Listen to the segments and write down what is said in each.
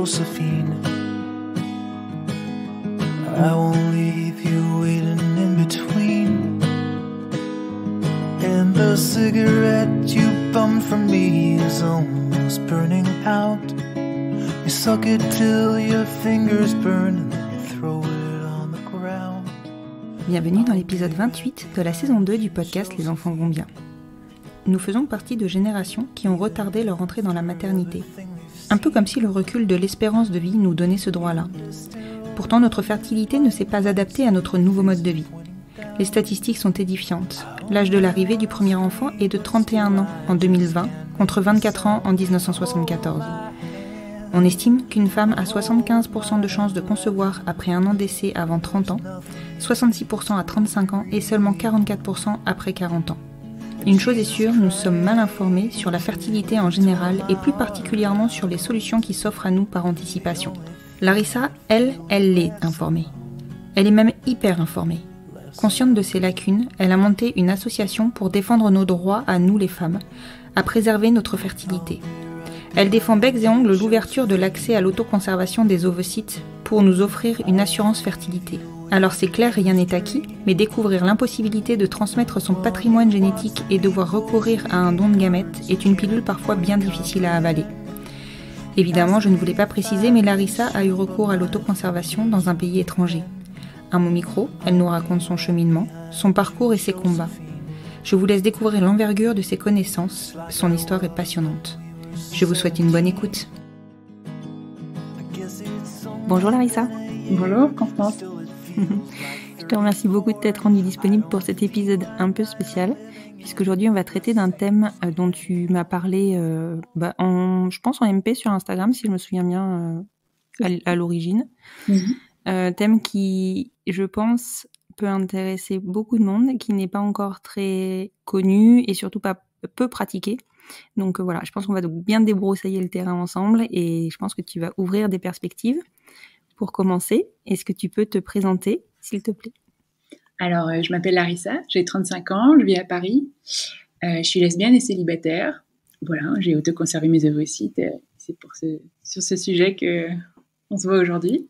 Josephine. I won't leave you waiting in between. And the cigarette you bummed from me is almost burning out. You suck it till your fingers burn and then you throw it on the ground. Bienvenue dans l'épisode 28 de la saison 2 du podcast Les enfants vont bien. Nous faisons partie de générations qui ont retardé leur entrée dans la maternité. Un peu comme si le recul de l'espérance de vie nous donnait ce droit-là. Pourtant, notre fertilité ne s'est pas adaptée à notre nouveau mode de vie. Les statistiques sont édifiantes. L'âge de l'arrivée du premier enfant est de 31 ans en 2020, contre 24 ans en 1974. On estime qu'une femme a 75% de chances de concevoir après un an d'essai avant 30 ans, 66% à 35 ans et seulement 44% après 40 ans. Une chose est sûre, nous sommes mal informés sur la fertilité en général et plus particulièrement sur les solutions qui s'offrent à nous par anticipation. Larissa, elle l'est informée. Elle est même hyper informée. Consciente de ses lacunes, elle a monté une association pour défendre nos droits à nous les femmes, à préserver notre fertilité. Elle défend becs et ongles l'ouverture de l'accès à l'autoconservation des ovocytes pour nous offrir une assurance fertilité. Alors c'est clair, rien n'est acquis, mais découvrir l'impossibilité de transmettre son patrimoine génétique et devoir recourir à un don de gamètes est une pilule parfois bien difficile à avaler. Évidemment, je ne voulais pas préciser, mais Larissa a eu recours à l'autoconservation dans un pays étranger. À mon micro, elle nous raconte son cheminement, son parcours et ses combats. Je vous laisse découvrir l'envergure de ses connaissances, son histoire est passionnante. Je vous souhaite une bonne écoute. Bonjour Larissa. Bonjour Constance. Je te remercie beaucoup de t'être rendue disponible pour cet épisode un peu spécial, puisqu'aujourd'hui on va traiter d'un thème dont tu m'as parlé, je pense en MP sur Instagram, si je me souviens bien, à l'origine. Thème qui, je pense, peut intéresser beaucoup de monde, qui n'est pas encore très connu et surtout pas peu pratiqué. Donc voilà, je pense qu'on va bien débroussailler le terrain ensemble et je pense que tu vas ouvrir des perspectives. Pour commencer, est-ce que tu peux te présenter, s'il te plaît ? Alors, je m'appelle Larissa, j'ai 35 ans, je vis à Paris. Je suis lesbienne et célibataire. Voilà, j'ai autoconservé mes ovocytes. C'est sur ce sujet qu'on se voit aujourd'hui.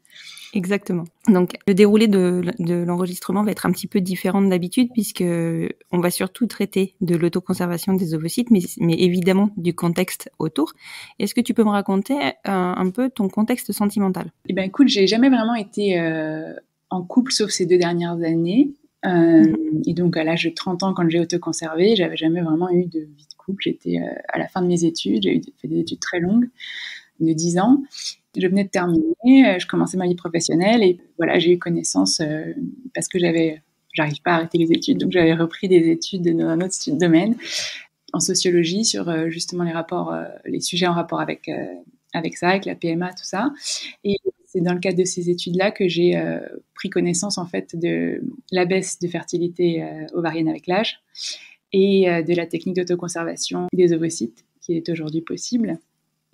Exactement. Donc, le déroulé de l'enregistrement va être un petit peu différent de d'habitude puisque on va surtout traiter de l'autoconservation des ovocytes, mais évidemment du contexte autour. Est-ce que tu peux me raconter un peu ton contexte sentimental ? Eh ben, écoute, j'ai jamais vraiment été en couple sauf ces 2 dernières années. Et donc, à l'âge de 30 ans, quand j'ai autoconservé, j'avais jamais vraiment eu de vie de couple. J'étais à la fin de mes études, j'ai fait des études très longues, de 10 ans. Je venais de terminer, je commençais ma vie professionnelle et voilà, j'ai eu connaissance parce que j'arrive pas à arrêter les études, donc j'avais repris des études dans un autre domaine, en sociologie, sur justement les sujets en rapport avec ça, avec la PMA, tout ça. Et c'est dans le cadre de ces études-là que j'ai pris connaissance en fait de la baisse de fertilité ovarienne avec l'âge et de la technique d'autoconservation des ovocytes qui est aujourd'hui possible.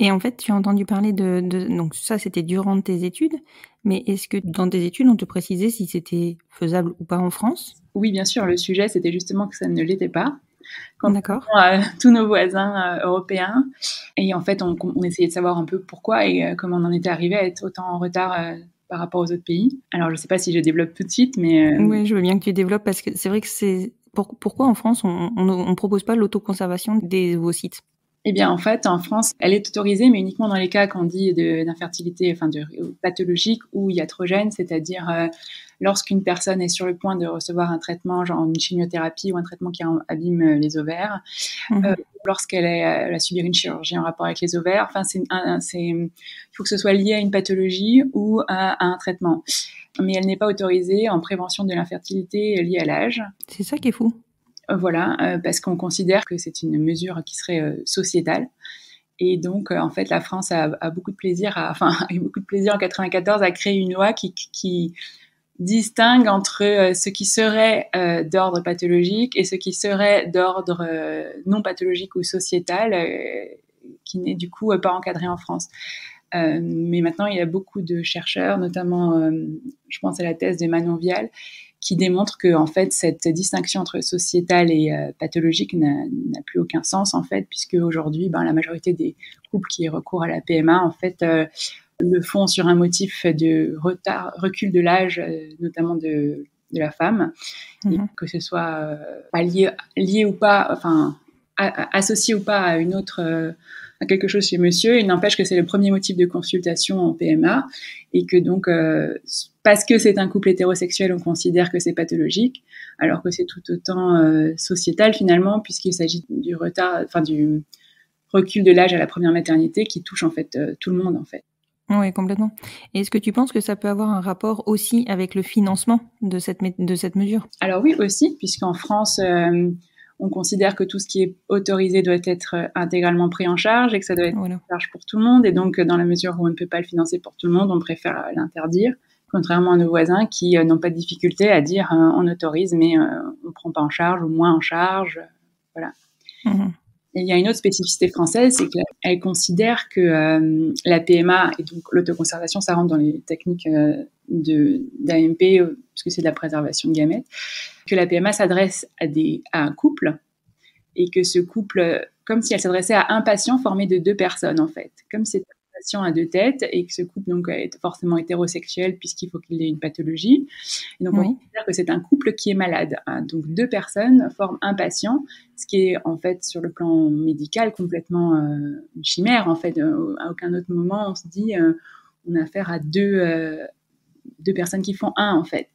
Et en fait, tu as entendu parler donc ça, c'était durant tes études, mais est-ce que dans tes études, on te précisait si c'était faisable ou pas en France ? Oui, bien sûr, le sujet, c'était justement que ça ne l'était pas. D'accord. Tous nos voisins européens. Et en fait, on essayait de savoir un peu pourquoi et comment on en était arrivé à être autant en retard par rapport aux autres pays. Alors, je ne sais pas si je développe tout de suite, mais... Oui, je veux bien que tu développes parce que c'est vrai que c'est... Pourquoi en France, on ne propose pas l'autoconservation des ovocytes ? Eh bien, en fait, en France, elle est autorisée, mais uniquement dans les cas qu'on dit d'infertilité, enfin de pathologique ou iatrogène, c'est-à-dire lorsqu'une personne est sur le point de recevoir un traitement, genre une chimiothérapie ou un traitement qui abîme les ovaires, lorsqu'elle a subi une chirurgie en rapport avec les ovaires. Enfin, il faut que ce soit lié à une pathologie ou à un traitement. Mais elle n'est pas autorisée en prévention de l'infertilité liée à l'âge. C'est ça qui est fou. Voilà, parce qu'on considère que c'est une mesure qui serait sociétale. Et donc, en fait, la France a beaucoup de plaisir, a eu beaucoup de plaisir en 1994 à créer une loi qui distingue entre ce qui serait d'ordre pathologique et ce qui serait d'ordre non pathologique ou sociétal, qui n'est du coup pas encadré en France. Mais maintenant, il y a beaucoup de chercheurs, notamment, je pense à la thèse de Manon Vial, qui démontre que en fait cette distinction entre sociétal et pathologique n'a plus aucun sens en fait, puisque aujourd'hui la majorité des couples qui recourent à la PMA en fait le font sur un motif de recul de l'âge, notamment de la femme, et que ce soit pas lié ou pas, enfin associé ou pas à une autre, à quelque chose chez monsieur. Il n'empêche que c'est le premier motif de consultation en PMA et que donc parce que c'est un couple hétérosexuel, on considère que c'est pathologique, alors que c'est tout autant sociétal finalement, puisqu'il s'agit du recul de l'âge à la première maternité qui touche en fait tout le monde en fait. Oui, complètement. Et est-ce que tu penses que ça peut avoir un rapport aussi avec le financement de cette mesure ? Alors oui, aussi, puisqu'en France, on considère que tout ce qui est autorisé doit être intégralement pris en charge et que ça doit être pris en charge pour tout le monde. Et donc, dans la mesure où on ne peut pas le financer pour tout le monde, on préfère l'interdire, contrairement à nos voisins qui n'ont pas de difficulté à dire on autorise, mais on ne prend pas en charge ou moins en charge. Voilà. Et il y a une autre spécificité française, c'est qu'elle considère que la PMA et donc l'autoconservation, ça rentre dans les techniques d'AMP, puisque c'est de la préservation de gamètes, que la PMA s'adresse à un couple et que ce couple, comme si elle s'adressait à un patient formé de 2 personnes en fait, comme c'est un patient à 2 têtes et que ce couple donc est forcément hétérosexuel puisqu'il faut qu'il ait une pathologie. Et donc on considère que c'est un couple qui est malade. Donc 2 personnes forment un patient, ce qui est en fait sur le plan médical complètement une chimère en fait. À aucun autre moment on se dit on a affaire à deux personnes qui font un en fait.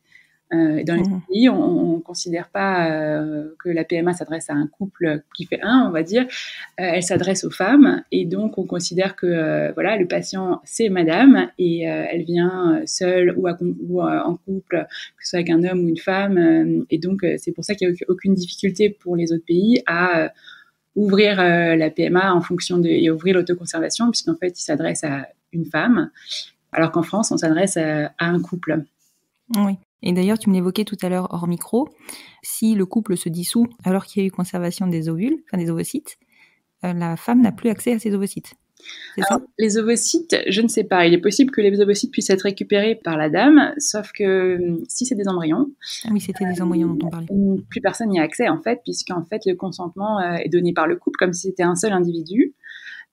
Dans les pays, on ne considère pas que la PMA s'adresse à un couple qui fait un, on va dire. Elle s'adresse aux femmes et donc on considère que voilà, le patient c'est madame et elle vient seule ou en couple, que ce soit avec un homme ou une femme. Et donc c'est pour ça qu'il n'y a aucune difficulté pour les autres pays à ouvrir la PMA en fonction et ouvrir l'autoconservation, puisqu'en fait il s'adresse à une femme, alors qu'en France on s'adresse à un couple. Oui. Et d'ailleurs, tu me l'évoquais tout à l'heure hors micro, si le couple se dissout alors qu'il y a eu conservation des ovules, enfin des ovocytes, la femme n'a plus accès à ces ovocytes. C'est ça ? Les ovocytes, je ne sais pas. Il est possible que les ovocytes puissent être récupérés par la dame, sauf que si c'est des embryons... Ah oui, c'était des embryons dont on parlait. Plus personne n'y a accès, en fait, puisqu'en fait, le consentement est donné par le couple comme si c'était un seul individu.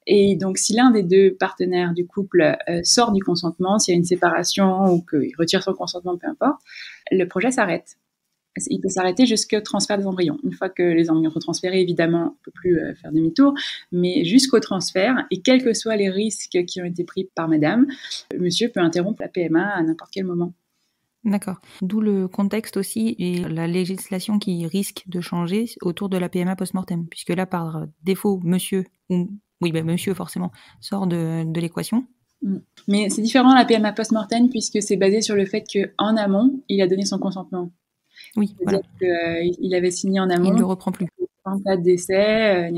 Et donc, si l'un des 2 partenaires du couple sort du consentement, s'il y a une séparation ou qu'il retire son consentement, peu importe, le projet s'arrête. Il peut s'arrêter jusqu'au transfert des embryons. Une fois que les embryons sont transférés, évidemment, on ne peut plus faire demi-tour, mais jusqu'au transfert, et quels que soient les risques qui ont été pris par madame, monsieur peut interrompre la PMA à n'importe quel moment. D'accord. D'où le contexte aussi et la législation qui risque de changer autour de la PMA post-mortem, puisque là, par défaut, monsieur forcément sort de l'équation. Mais c'est différent la PMA post-mortem puisque c'est basé sur le fait qu'en amont, il a donné son consentement. Oui, c'est-à-dire qu'il avait signé en amont. Il ne le reprend plus. En cas de décès,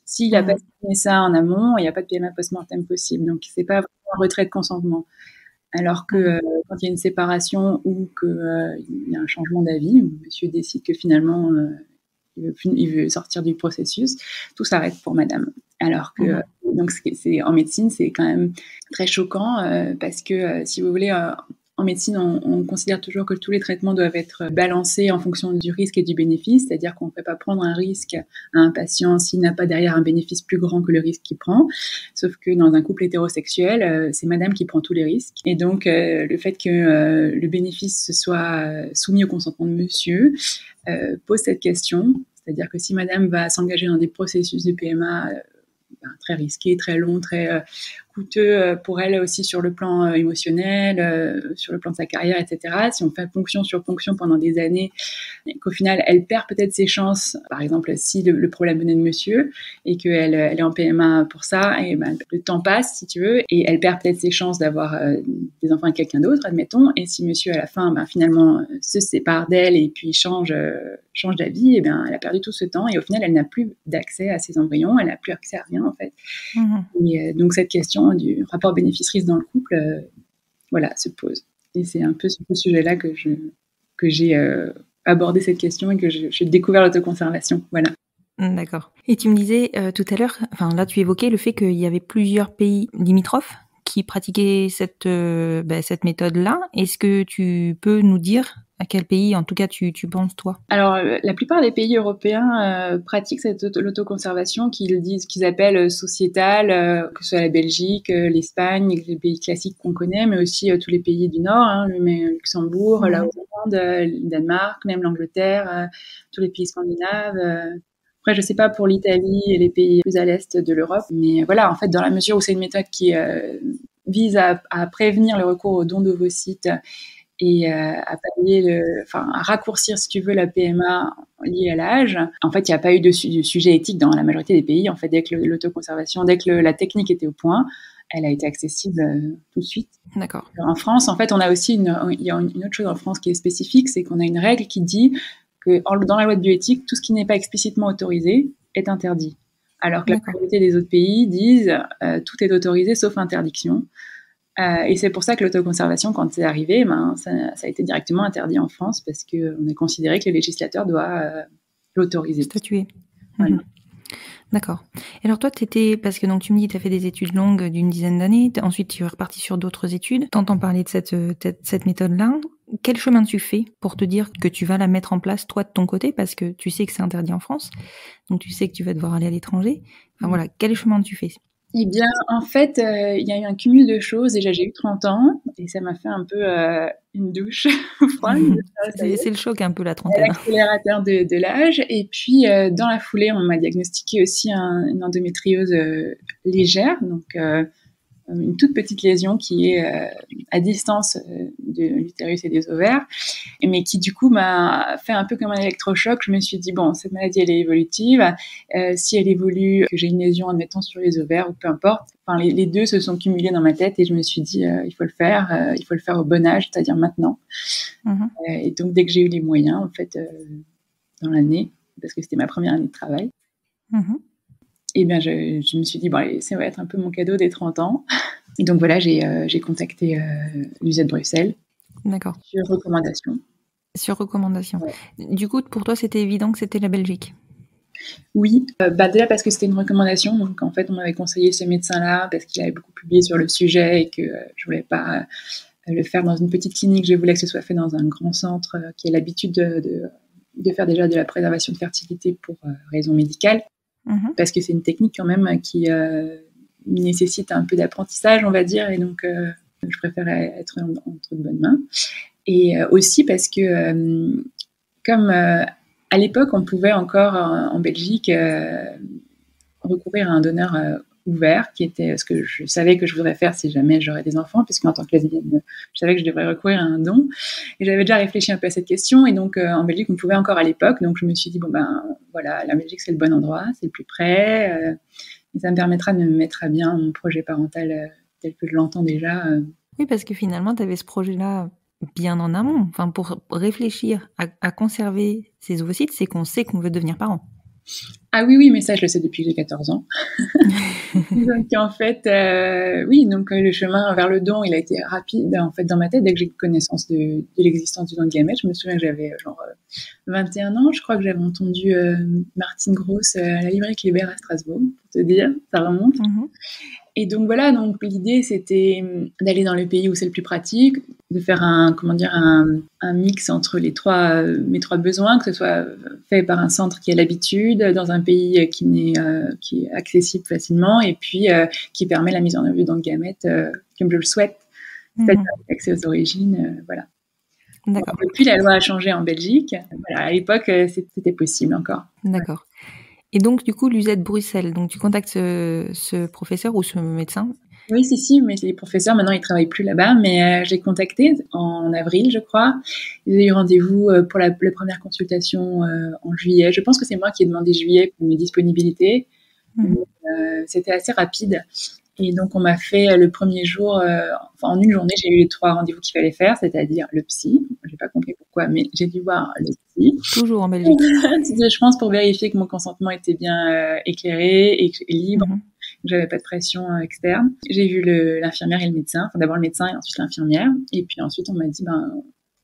s'il n'a pas signé ça en amont, il n'y a pas de PMA post-mortem possible. Donc, c'est pas vraiment un retrait de consentement. Alors que quand il y a une séparation ou qu'il y a un changement d'avis, où monsieur décide que finalement il veut sortir du processus, tout s'arrête pour madame. Alors que donc en médecine, c'est quand même très choquant parce que si vous voulez, en médecine, on considère toujours que tous les traitements doivent être balancés en fonction du risque et du bénéfice, c'est-à-dire qu'on ne peut pas prendre un risque à un patient s'il n'a pas derrière un bénéfice plus grand que le risque qu'il prend. Sauf que dans un couple hétérosexuel, c'est madame qui prend tous les risques. Et donc, le fait que le bénéfice soit soumis au consentement de monsieur pose cette question. C'est-à-dire que si madame va s'engager dans des processus de PMA très risqués, très longs, très coûteux pour elle aussi sur le plan émotionnel, sur le plan de sa carrière, etc. Si on fait ponction sur ponction pendant des années, qu'au final, elle perd peut-être ses chances, par exemple, si le problème venait de monsieur et qu'elle est en PMA pour ça, et le temps passe, si tu veux, et elle perd peut-être ses chances d'avoir des enfants avec quelqu'un d'autre, admettons, et si monsieur, à la fin, finalement, se sépare d'elle et puis change d'avis, elle a perdu tout ce temps, et au final, elle n'a plus d'accès à ses embryons, elle n'a plus accès à rien, en fait. Et donc, cette question du rapport bénéfice-risque dans le couple, se pose. Et c'est un peu sur ce sujet-là que j'ai abordé cette question et que j'ai découvert l'autoconservation. Voilà. D'accord. Et tu me disais tout à l'heure, là tu évoquais le fait qu'il y avait plusieurs pays limitrophes qui pratiquaient cette méthode-là. Est-ce que tu peux nous dire À quel pays, en tout cas, tu penses, toi? Alors, la plupart des pays européens pratiquent l'autoconservation qu'ils appellent sociétale, que ce soit la Belgique, l'Espagne, les pays classiques qu'on connaît, mais aussi tous les pays du Nord, le Luxembourg, la Hollande, le Danemark, même l'Angleterre, tous les pays scandinaves. Après, je sais pas pour l'Italie et les pays plus à l'est de l'Europe, mais voilà, en fait, dans la mesure où c'est une méthode qui vise à prévenir le recours aux dons d'ovocytes et à raccourcir, si tu veux, la PMA liée à l'âge. En fait, il n'y a pas eu de sujet éthique dans la majorité des pays. En fait, dès que l'autoconservation, dès que la technique était au point, elle a été accessible tout de suite. D'accord. Alors, en France, en fait, on a aussi il y a une autre chose en France qui est spécifique, c'est qu'on a une règle qui dit que dans la loi de bioéthique, tout ce qui n'est pas explicitement autorisé est interdit. Alors que la majorité des autres pays disent tout est autorisé sauf interdiction. Et c'est pour ça que l'autoconservation, quand c'est arrivé, ça a été directement interdit en France parce qu'on a considéré que le législateur doit l'autoriser. Statuer. Voilà. D'accord. Et alors toi, parce que donc tu me dis que tu as fait des études longues d'une dizaine d'années, ensuite tu es reparti sur d'autres études. T'entends parler de cette méthode-là. Quel chemin tu fais pour te dire que tu vas la mettre en place toi de ton côté, parce que tu sais que c'est interdit en France, donc tu sais que tu vas devoir aller à l'étranger. Enfin voilà, quel chemin tu fais? Eh bien, en fait, il y a eu un cumul de choses. Déjà, j'ai eu 30 ans et ça m'a fait un peu une douche froide. C'est le choc un peu, la trentaine. L'accélérateur de l'âge. Et puis, dans la foulée, on m'a diagnostiqué aussi une endométriose légère, donc une toute petite lésion qui est à distance de l'utérus et des ovaires, mais qui du coup m'a fait un peu comme un électrochoc. Je me suis dit, bon, cette maladie, elle est évolutive. Si elle évolue, que j'ai une lésion, admettons, sur les ovaires ou peu importe, enfin, les deux se sont cumulés dans ma tête et je me suis dit, il faut le faire au bon âge, c'est-à-dire maintenant. Et donc, dès que j'ai eu les moyens, en fait, dans l'année, parce que c'était ma première année de travail, et bien, je me suis dit, bon, allez, ça va être un peu mon cadeau des 30 ans. Et donc, voilà, j'ai contacté l'UZ Bruxelles. D'accord. Sur recommandation. Sur recommandation. Ouais. Du coup, pour toi, c'était évident que c'était la Belgique? Oui, déjà parce que c'était une recommandation. Donc, en fait, on m'avait conseillé ce médecin-là parce qu'il avait beaucoup publié sur le sujet et que je voulais pas le faire dans une petite clinique. Je voulais que ce soit fait dans un grand centre qui ait l'habitude de faire déjà de la préservation de fertilité pour raisons médicales. Parce que c'est une technique quand même qui nécessite un peu d'apprentissage, on va dire, et donc je préférais être entre de bonnes mains. Et aussi parce que comme à l'époque, on pouvait encore en Belgique recourir à un donneur ouvert, qui était ce que je savais que je voudrais faire si jamais j'aurais des enfants, puisque en tant que lesbienne, je savais que je devrais recourir à un don. Et j'avais déjà réfléchi un peu à cette question. Et donc, en Belgique, on pouvait encore à l'époque. Donc, je me suis dit, bon, ben voilà, la Belgique, c'est le bon endroit, c'est le plus près. Et ça me permettra de me mettre à bien mon projet parental tel que je l'entends déjà. Oui, parce que finalement, tu avais ce projet-là bien en amont. Enfin, pour réfléchir à conserver ces ovocytes, c'est qu'on sait qu'on veut devenir parent. Ah oui, mais ça, je le sais depuis que j'ai 14 ans. Donc, en fait, oui, donc le chemin vers le don, il a été rapide, en fait, dans ma tête. Dès que j'ai eu connaissance de l'existence du don de gamètes, je me souviens que j'avais genre 21 ans. Je crois que j'avais entendu Martine Gross à la librairie Kléber à Strasbourg, pour te dire, ça remonte. Et donc voilà, donc l'idée c'était d'aller dans le pays où c'est le plus pratique, de faire un mix entre mes trois besoins, que ce soit fait par un centre qui a l'habitude, dans un pays qui est accessible facilement, et puis qui permet la mise en œuvre du don de gamètes comme je le souhaite, c'est-à-dire accès aux origines, voilà. D'accord. Depuis, la loi a changé en Belgique. Voilà, à l'époque, c'était possible encore. D'accord. Et donc, du coup, l'UZ Bruxelles, donc tu contactes ce professeur ou ce médecin? Oui, si, mais les professeurs, maintenant, ils travaillent plus là-bas, mais j'ai contacté en avril, je crois. Ils ont eu rendez-vous pour la première consultation en juillet. Je pense que c'est moi qui ai demandé juillet pour mes disponibilités. C'était assez rapide. Et donc, on m'a fait le premier jour, en une journée, j'ai eu les 3 rendez-vous qu'il fallait faire, c'est-à-dire le psy. J'ai pas compris pourquoi, mais j'ai dû voir le psy. Toujours en Belgique. Je pense pour vérifier que mon consentement était bien éclairé et libre, que j'avais pas de pression externe. J'ai vu l'infirmière et le médecin. Enfin, d'abord le médecin et ensuite l'infirmière. Et puis ensuite, on m'a dit,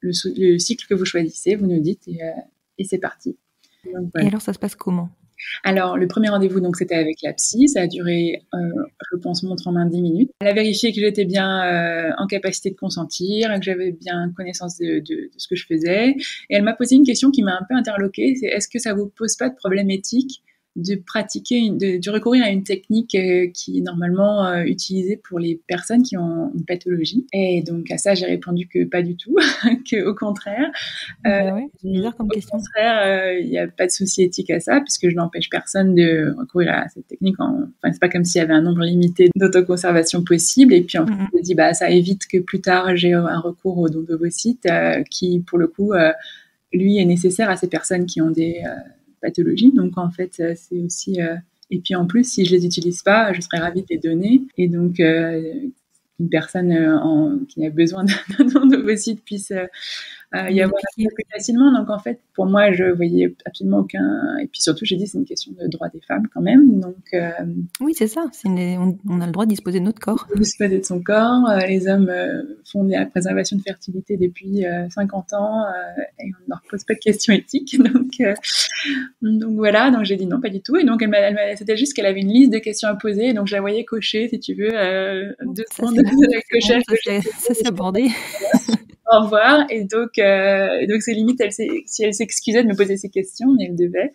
le cycle que vous choisissez, vous nous dites et c'est parti. Donc, voilà. Et alors, ça se passe comment? Alors, le premier rendez-vous, donc, c'était avec la psy. Ça a duré, je pense, montre en main 10 minutes. Elle a vérifié que j'étais bien en capacité de consentir, que j'avais bien connaissance de ce que je faisais. Et elle m'a posé une question qui m'a un peu interloquée. C'est: est-ce que ça vous pose pas de problème éthique de pratiquer, de recourir à une technique qui est normalement utilisée pour les personnes qui ont une pathologie? Et donc, à ça, j'ai répondu que pas du tout, qu'au contraire. Ouais, c'est bizarre comme question. Au contraire, il n'y a pas de souci éthique à ça, puisque je n'empêche personne de recourir à cette technique. Enfin, c'est pas comme s'il y avait un nombre limité d'autoconservation possible. Et puis, en fait, je dis, ça évite que plus tard, j'ai un recours au don d'ovocytes qui, pour le coup, lui, est nécessaire à ces personnes qui ont des pathologies. Donc, en fait, c'est aussi... Et puis, en plus, si je les utilise pas, je serais ravie de les donner. Et donc, une personne qui a besoin d'un don d'ovocytes puisse... y avoir accès plus facilement. Donc, en fait, pour moi, je voyais absolument aucun... Et puis surtout, j'ai dit, c'est une question de droit des femmes quand même. Donc, oui, c'est ça. On a le droit de disposer de notre corps. De disposer de son corps. Les hommes font de la préservation de fertilité depuis 50 ans et on ne leur pose pas de questions éthiques. Donc voilà, donc j'ai dit non, pas du tout. Et donc, c'était juste qu'elle avait une liste de questions à poser. Donc, je la voyais cocher, si tu veux, deux secondes de cocher. Ça s'est abordé. Au revoir. Et donc c'est limite, si elle s'excusait de me poser ces questions, mais elle devait.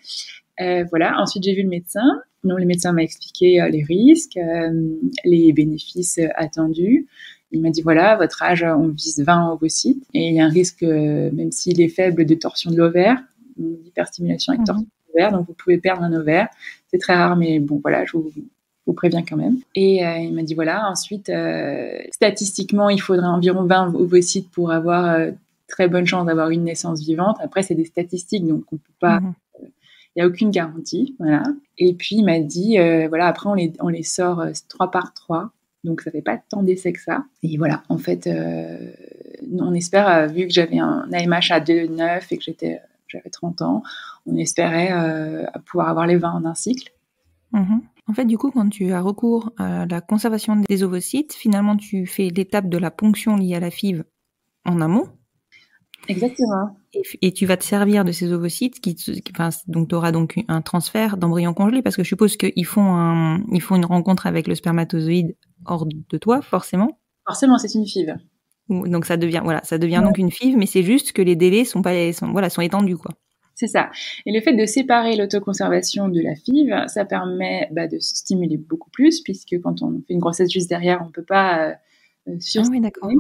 Voilà. Ensuite, j'ai vu le médecin. Donc, le médecin m'a expliqué les risques, les bénéfices attendus. Il m'a dit, voilà, votre âge, on vise 20 ovocytes. Et il y a un risque, même s'il est faible, de torsion de l'ovaire, d'hyperstimulation avec torsion de l'ovaire. Donc, vous pouvez perdre un ovaire. C'est très rare, mais bon, voilà, je vous préviens quand même. Et il m'a dit, voilà, ensuite, statistiquement, il faudrait environ 20 ovocytes pour avoir très bonne chance d'avoir une naissance vivante. Après, c'est des statistiques, donc on peut pas... Il n'y a aucune garantie, voilà. Et puis, il m'a dit, voilà, après, on les sort 3 par 3. Donc, ça fait pas tant d'essais que ça. Et voilà, en fait, on espère, vu que j'avais un AMH à 2,9 et que j'avais 30 ans, on espérait pouvoir avoir les 20 en un cycle. En fait, du coup, quand tu as recours à la conservation des ovocytes, finalement, tu fais l'étape de la ponction liée à la FIV en amont. Exactement. Et tu vas te servir de ces ovocytes donc tu auras donc un transfert d'embryon congelé, parce que je suppose qu'ils font une rencontre avec le spermatozoïde hors de toi, forcément. Forcément, c'est une FIV. Donc ça devient donc une FIV, mais c'est juste que les délais sont étendus, quoi. C'est ça. Et le fait de séparer l'autoconservation de la FIV, ça permet de se stimuler beaucoup plus, puisque quand on fait une grossesse juste derrière, on ne peut pas surstimuler. Ah oui,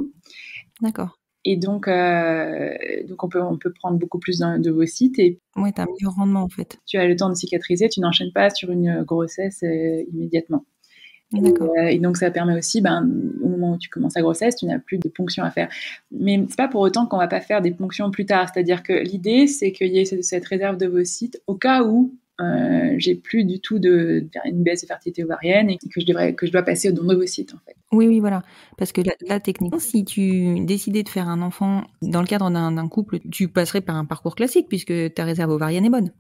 d'accord. Et donc on peut prendre beaucoup plus d'ovocytes. Et ouais, tu as un meilleur rendement, en fait. Tu as le temps de cicatriser, tu n'enchaînes pas sur une grossesse immédiatement. D'accord. Et donc, ça permet aussi, au moment où tu commences la grossesse, tu n'as plus de ponction à faire. Mais c'est pas pour autant qu'on va pas faire des ponctions plus tard. C'est-à-dire que l'idée, c'est qu'il y ait cette réserve d'ovocytes au cas où j'ai plus du tout une baisse de fertilité ovarienne et que je dois passer au don d'ovocytes, en fait. Oui, voilà. Parce que là, techniquement, si tu décidais de faire un enfant dans le cadre d'un couple, tu passerais par un parcours classique puisque ta réserve ovarienne est bonne.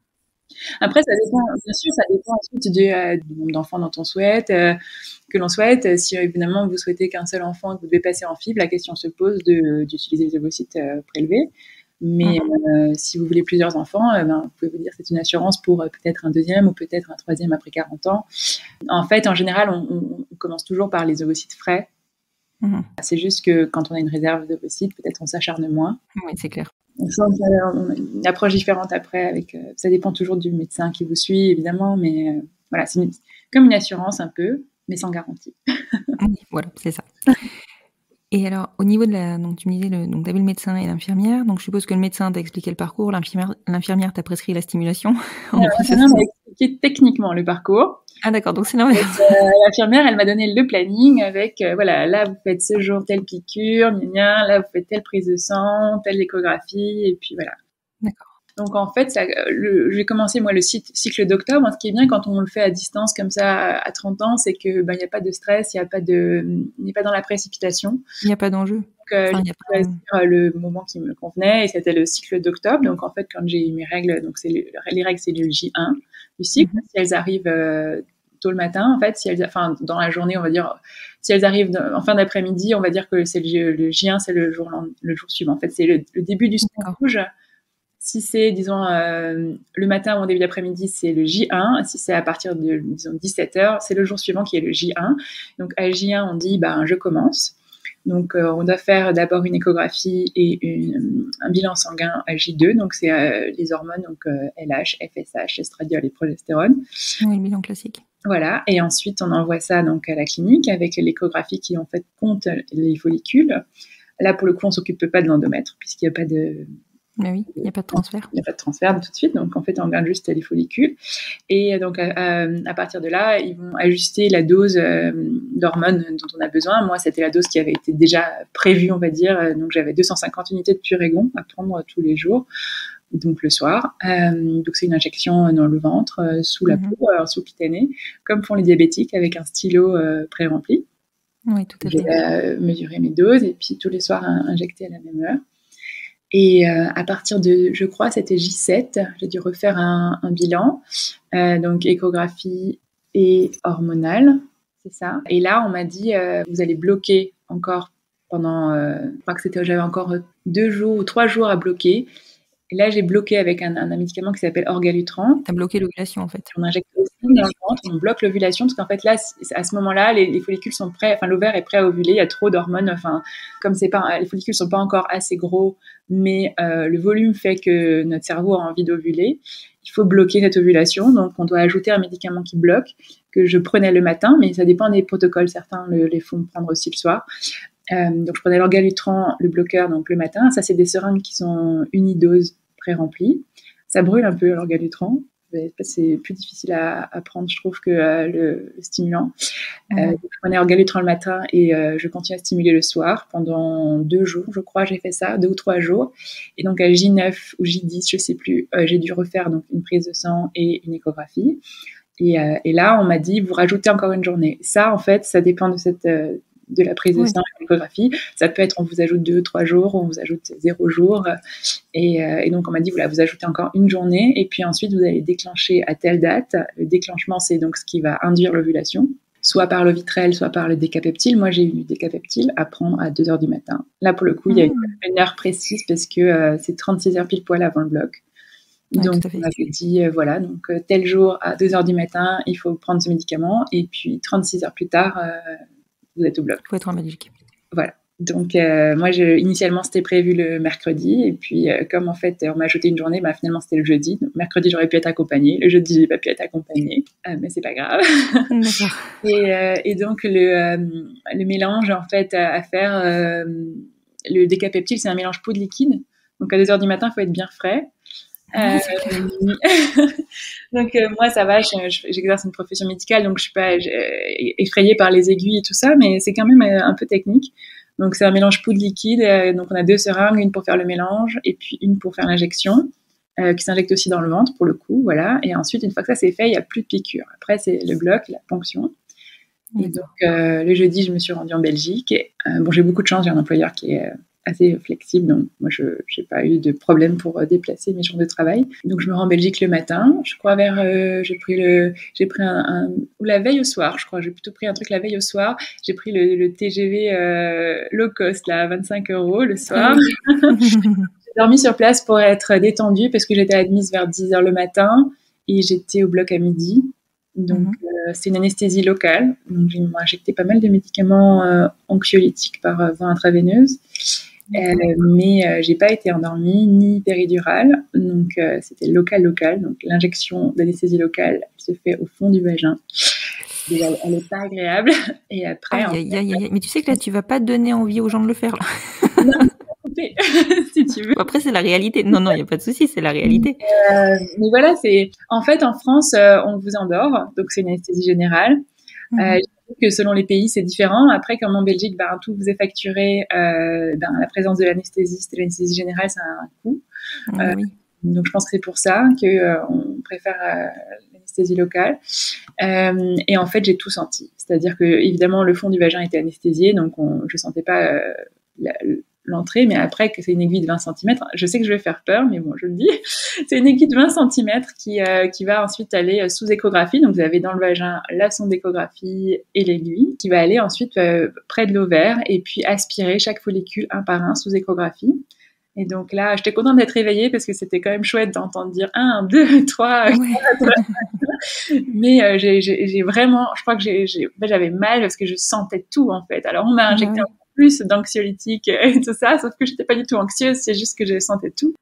Après, ça dépend, bien sûr, ça dépend ensuite du nombre d'enfants dont on souhaite, que l'on souhaite. Si évidemment vous souhaitez qu'un seul enfant et que vous devez passer en FIV, la question se pose d'utiliser les ovocytes prélevés. Mais si vous voulez plusieurs enfants, vous pouvez vous dire que c'est une assurance pour peut-être un deuxième ou peut-être un troisième après 40 ans. En fait, en général, on commence toujours par les ovocytes frais. C'est juste que quand on a une réserve d'ovocytes, peut-être on s'acharne moins. Oui, c'est clair. On a une approche différente après. Ça dépend toujours du médecin qui vous suit, évidemment, mais voilà, c'est comme une assurance un peu, mais sans garantie. Oui, voilà, c'est ça. Et alors, au niveau donc tu me disais, donc tu avais le médecin et l'infirmière, donc je suppose que le médecin t'a expliqué le parcours, l'infirmière t'a prescrit la stimulation. L'infirmière m'a expliqué techniquement le parcours. Ah d'accord, donc c'est normal. L'infirmière, elle m'a donné le planning avec, voilà, là vous faites ce jour telle piqûre, là vous faites telle prise de sang, telle échographie, et puis voilà. D'accord. Donc en fait, j'ai commencé moi le cycle d'octobre. Ce qui est bien quand on le fait à distance comme ça à 30 ans, c'est que il y a pas de stress, il n'est pas dans la précipitation. Il n'y a pas d'enjeu. J'ai choisi le moment qui me convenait et c'était le cycle d'octobre. Donc en fait, quand j'ai eu mes règles, donc les règles c'est le J1 du cycle. Si elles arrivent tôt le matin, en fait, dans la journée, on va dire, si elles arrivent en fin d'après-midi, on va dire que c'est le J1, c'est le jour suivant. En fait, c'est le début du sang rouge. Si c'est, disons, le matin ou en début d'après-midi, c'est le J1. Si c'est à partir de, disons, 17h, c'est le jour suivant qui est le J1. Donc, à J1, on dit, je commence. Donc, on doit faire d'abord une échographie et un bilan sanguin à J2. Donc, c'est les hormones, donc LH, FSH, estradiol et progestérone. Oui, le bilan classique. Voilà. Et ensuite, on envoie ça donc à la clinique avec l'échographie qui, en fait, compte les follicules. Là, pour le coup, on s'occupe pas de l'endomètre puisqu'il n'y a pas de... Mais oui, il n'y a pas de transfert. Il n'y a pas de transfert tout de suite, donc en fait, on regarde juste les follicules. Et donc, à partir de là, ils vont ajuster la dose d'hormones dont on a besoin. Moi, c'était la dose qui avait été déjà prévue, on va dire. Donc, j'avais 250 unités de Purégon à prendre tous les jours, donc le soir. Donc, c'est une injection dans le ventre, sous la peau, sous-cutanée, comme font les diabétiques, avec un stylo pré-rempli. Oui, tout à fait. J'ai mesuré mes doses et puis tous les soirs injecté à la même heure. Et à partir de, je crois, c'était J7, j'ai dû refaire un bilan, donc échographie et hormonale, c'est ça. Et là, on m'a dit, vous allez bloquer encore pendant, je crois que j'avais encore 2 jours ou 3 jours à bloquer. Et là, j'ai bloqué avec un médicament qui s'appelle Orgalutran. Tu as bloqué l'ovulation, en fait. On injecte aussi dans le ventre, on bloque l'ovulation, parce qu'en fait, là, à ce moment-là, les follicules sont prêts, enfin, l'ovaire est prêt à ovuler, il y a trop d'hormones, enfin, comme les follicules sont pas encore assez gros, mais le volume fait que notre cerveau a envie d'ovuler. Il faut bloquer cette ovulation, donc on doit ajouter un médicament qui bloque, que je prenais le matin, mais ça dépend des protocoles, certains les font prendre aussi le soir. Donc je prenais l'Orgalutran, le bloqueur, donc le matin. Ça, c'est des seringues qui sont unidoses pré-remplies. Ça brûle un peu l'Orgalutran. C'est plus difficile à prendre, je trouve, que le stimulant. Je prenais Orgalutran le matin et je continue à stimuler le soir pendant 2 jours, je crois, j'ai fait ça, 2 ou 3 jours. Et donc à J9 ou J10, je sais plus, j'ai dû refaire donc une prise de sang et une échographie. Et là, on m'a dit, vous rajoutez encore une journée. Ça, en fait, ça dépend de la prise de sang et de l'échographie. Ça peut être, on vous ajoute 2-3 jours, on vous ajoute 0 jours. Et donc, on m'a dit, voilà, vous ajoutez encore une journée. Et puis ensuite, vous allez déclencher à telle date. Le déclenchement, c'est donc ce qui va induire l'ovulation, soit par l'Ovitrel, soit par le décapeptile. Moi, j'ai eu du décapeptile à prendre à 2h du matin. Là, pour le coup, il y a une heure précise parce que c'est 36 heures pile poil avant le bloc. Donc, on m'avait dit, voilà, donc tel jour à 2h du matin, il faut prendre ce médicament. Et puis, 36 heures plus tard, vous êtes au bloc. Il faut être en Belgique. Voilà. Donc, moi, initialement, c'était prévu le mercredi. Et puis, comme en fait, on m'a ajouté une journée, finalement, c'était le jeudi. Donc, mercredi, j'aurais pu être accompagnée. Le jeudi, j'ai pas pu être accompagnée. Mais c'est pas grave. D'accord. Et donc, le mélange, en fait, à faire, le décapeptile, c'est un mélange poudre liquide. Donc, à 2h du matin, il faut être bien frais. Donc moi ça va, j'exerce une profession médicale, donc je suis pas effrayée par les aiguilles et tout ça, mais c'est quand même un peu technique. Donc c'est un mélange poudre liquide, donc on a 2 seringues, une pour faire le mélange et puis une pour faire l'injection, qui s'injecte aussi dans le ventre pour le coup, voilà. Et ensuite une fois que ça c'est fait, il y a plus de piqûre. Après c'est le bloc, la ponction. Et donc le jeudi je me suis rendue en Belgique. Et, j'ai beaucoup de chance, j'ai un employeur qui est assez flexible, donc moi je n'ai pas eu de problème pour déplacer mes jours de travail. Donc je me rends en Belgique le matin, je crois j'ai pris ou la veille au soir, je crois, j'ai plutôt pris un truc la veille au soir, j'ai pris le TGV low cost là, à 25 € le soir. J'ai dormi sur place pour être détendue parce que j'étais admise vers 10h le matin et j'étais au bloc à midi. Donc, c'est une anesthésie locale. Donc, ils m'ont injecté pas mal de médicaments anxiolytiques par voie intraveineuse. Mais j'ai pas été endormie ni péridurale, donc c'était local. Donc l'injection d'anesthésie locale se fait au fond du vagin. Déjà, elle est pas agréable. Et après, mais tu sais que là tu vas pas donner envie aux gens de le faire là. Non, si tu veux. Après c'est la réalité. Non, il y a pas de souci, c'est la réalité. Mais voilà, c'est en fait en France on vous endort, donc c'est une anesthésie générale. Que selon les pays, c'est différent. Après, comme en Belgique, tout vous est facturé, la présence de l'anesthésie, c'était l'anesthésie générale, ça a un coût. Oui. Donc, je pense que c'est pour ça qu'on préfère l'anesthésie locale. Et en fait, j'ai tout senti. C'est-à-dire que, évidemment, le fond du vagin était anesthésié, donc je sentais pas l'entrée, mais après que c'est une aiguille de 20 cm, je sais que je vais faire peur, mais bon, je le dis, c'est une aiguille de 20 cm qui va ensuite aller sous échographie, donc vous avez dans le vagin la sonde d'échographie et l'aiguille, qui va aller ensuite près de l'ovaire et puis aspirer chaque follicule un par un sous échographie. Et donc là, j'étais contente d'être réveillée parce que c'était quand même chouette d'entendre dire 1, 2, 3. Mais j'ai vraiment, je crois que j'avais mal parce que je sentais tout en fait. Alors on m'a injecté un peu plus d'anxiolytiques et tout ça, sauf que j'étais pas du tout anxieuse, c'est juste que je sentais tout.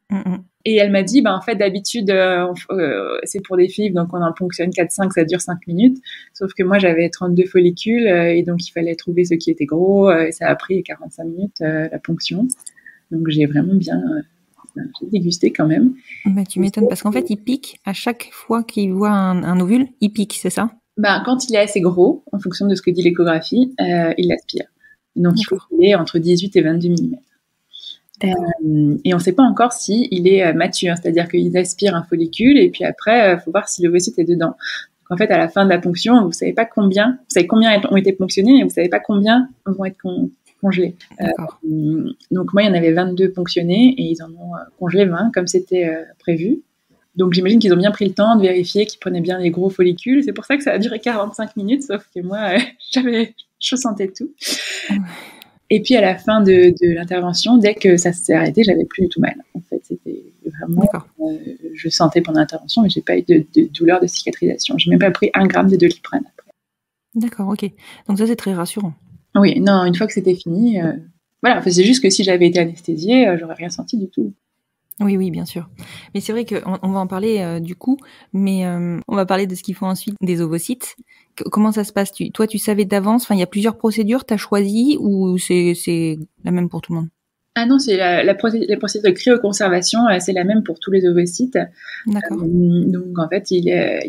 Et elle m'a dit, en fait, d'habitude, c'est pour des filles, donc on en ponctionne 4-5, ça dure 5 minutes. Sauf que moi, j'avais 32 follicules, et donc il fallait trouver ceux qui étaient gros, et ça a pris 45 minutes, la ponction. Donc j'ai vraiment bien j'ai dégusté quand même. Tu m'étonnes, parce qu'en fait, il pique à chaque fois qu'il voit un ovule, il pique, c'est ça? Quand il est assez gros, en fonction de ce que dit l'échographie, il l'aspire. Donc il faut qu'il ait entre 18 et 22 mm. Et on ne sait pas encore s'il est mature, c'est-à-dire qu'ils aspirent un follicule et puis après, il faut voir si l'ovocyte est dedans. Donc en fait, à la fin de la ponction, vous savez combien ont été ponctionnés et vous ne savez pas combien vont être congelés. Donc moi, il y en avait 22 ponctionnés et ils en ont congelé 20 comme c'était prévu. Donc j'imagine qu'ils ont bien pris le temps de vérifier qu'ils prenaient bien les gros follicules. C'est pour ça que ça a duré 45 minutes, sauf que moi, je sentais tout. Et puis à la fin de l'intervention, dès que ça s'est arrêté, j'avais plus du tout mal. En fait, c'était vraiment, je sentais pendant l'intervention, mais j'ai pas eu de douleur de cicatrisation. J'ai même pas pris 1 gramme de Doliprane après. D'accord, ok. Donc ça c'est très rassurant. Oui, non, une fois que c'était fini, voilà. C'est juste que si j'avais été anesthésiée, j'aurais rien senti du tout. Oui, bien sûr. Mais c'est vrai qu'on va en parler du coup, mais on va parler de ce qu'il faut ensuite des ovocytes. Comment ça se passe? Toi, tu savais d'avance? Enfin, il y a plusieurs procédures. T'as choisi ou c'est la même pour tout le monde? Ah non, c'est la procédure de cryoconservation, c'est la même pour tous les ovocytes. D'accord. Donc en fait, il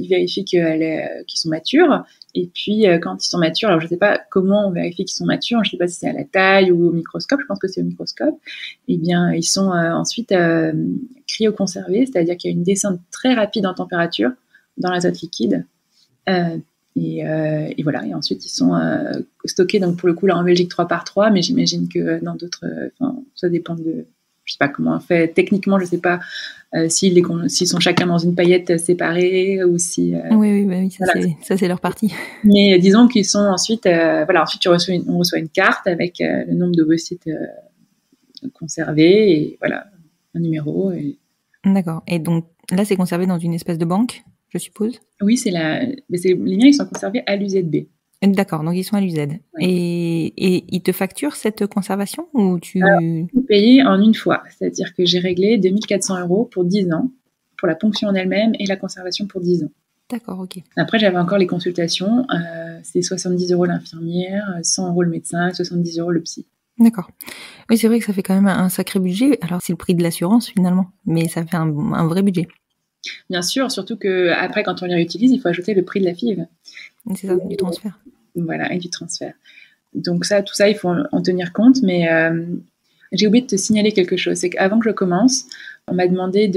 vérifie qu'ils sont matures. Et puis quand ils sont matures, alors je ne sais pas comment on vérifie qu'ils sont matures. Je ne sais pas si c'est à la taille ou au microscope. Je pense que c'est au microscope. Eh bien, ils sont ensuite cryoconservés, c'est-à-dire qu'il y a une descente très rapide en température dans l'azote liquide. Et voilà, et ensuite ils sont stockés, donc pour le coup là en Belgique 3x3, mais j'imagine que dans d'autres, ça dépend de, je sais pas comment on fait techniquement, je sais pas s'ils sont chacun dans une paillette séparée ou si. Oui, ça c'est leur partie. Mais disons qu'ils sont ensuite, ensuite on reçoit une carte avec le nombre d'ovocytes conservés et voilà un numéro. D'accord. Et donc là c'est conservé dans une espèce de banque, je suppose? Oui, les miens, ils sont conservés à l'UZB. D'accord, donc ils sont à l'UZ. Oui. Et ils te facturent cette conservation ou Alors, je peux payer en une fois. C'est-à-dire que j'ai réglé 2400 € pour 10 ans, pour la ponction en elle-même et la conservation pour 10 ans. D'accord, ok. Après, j'avais encore les consultations. C'est 70 € l'infirmière, 100 € le médecin, 70 € le psy. D'accord. Oui, c'est vrai que ça fait quand même un sacré budget. Alors, c'est le prix de l'assurance finalement, mais ça fait un vrai budget. Bien sûr, surtout qu'après, quand on les réutilise, il faut ajouter le prix de la FIV. C'est ça, du transfert. Voilà, et du transfert. Donc tout ça, il faut en tenir compte. Mais j'ai oublié de te signaler quelque chose. C'est qu'avant que je commence, on m'a demandé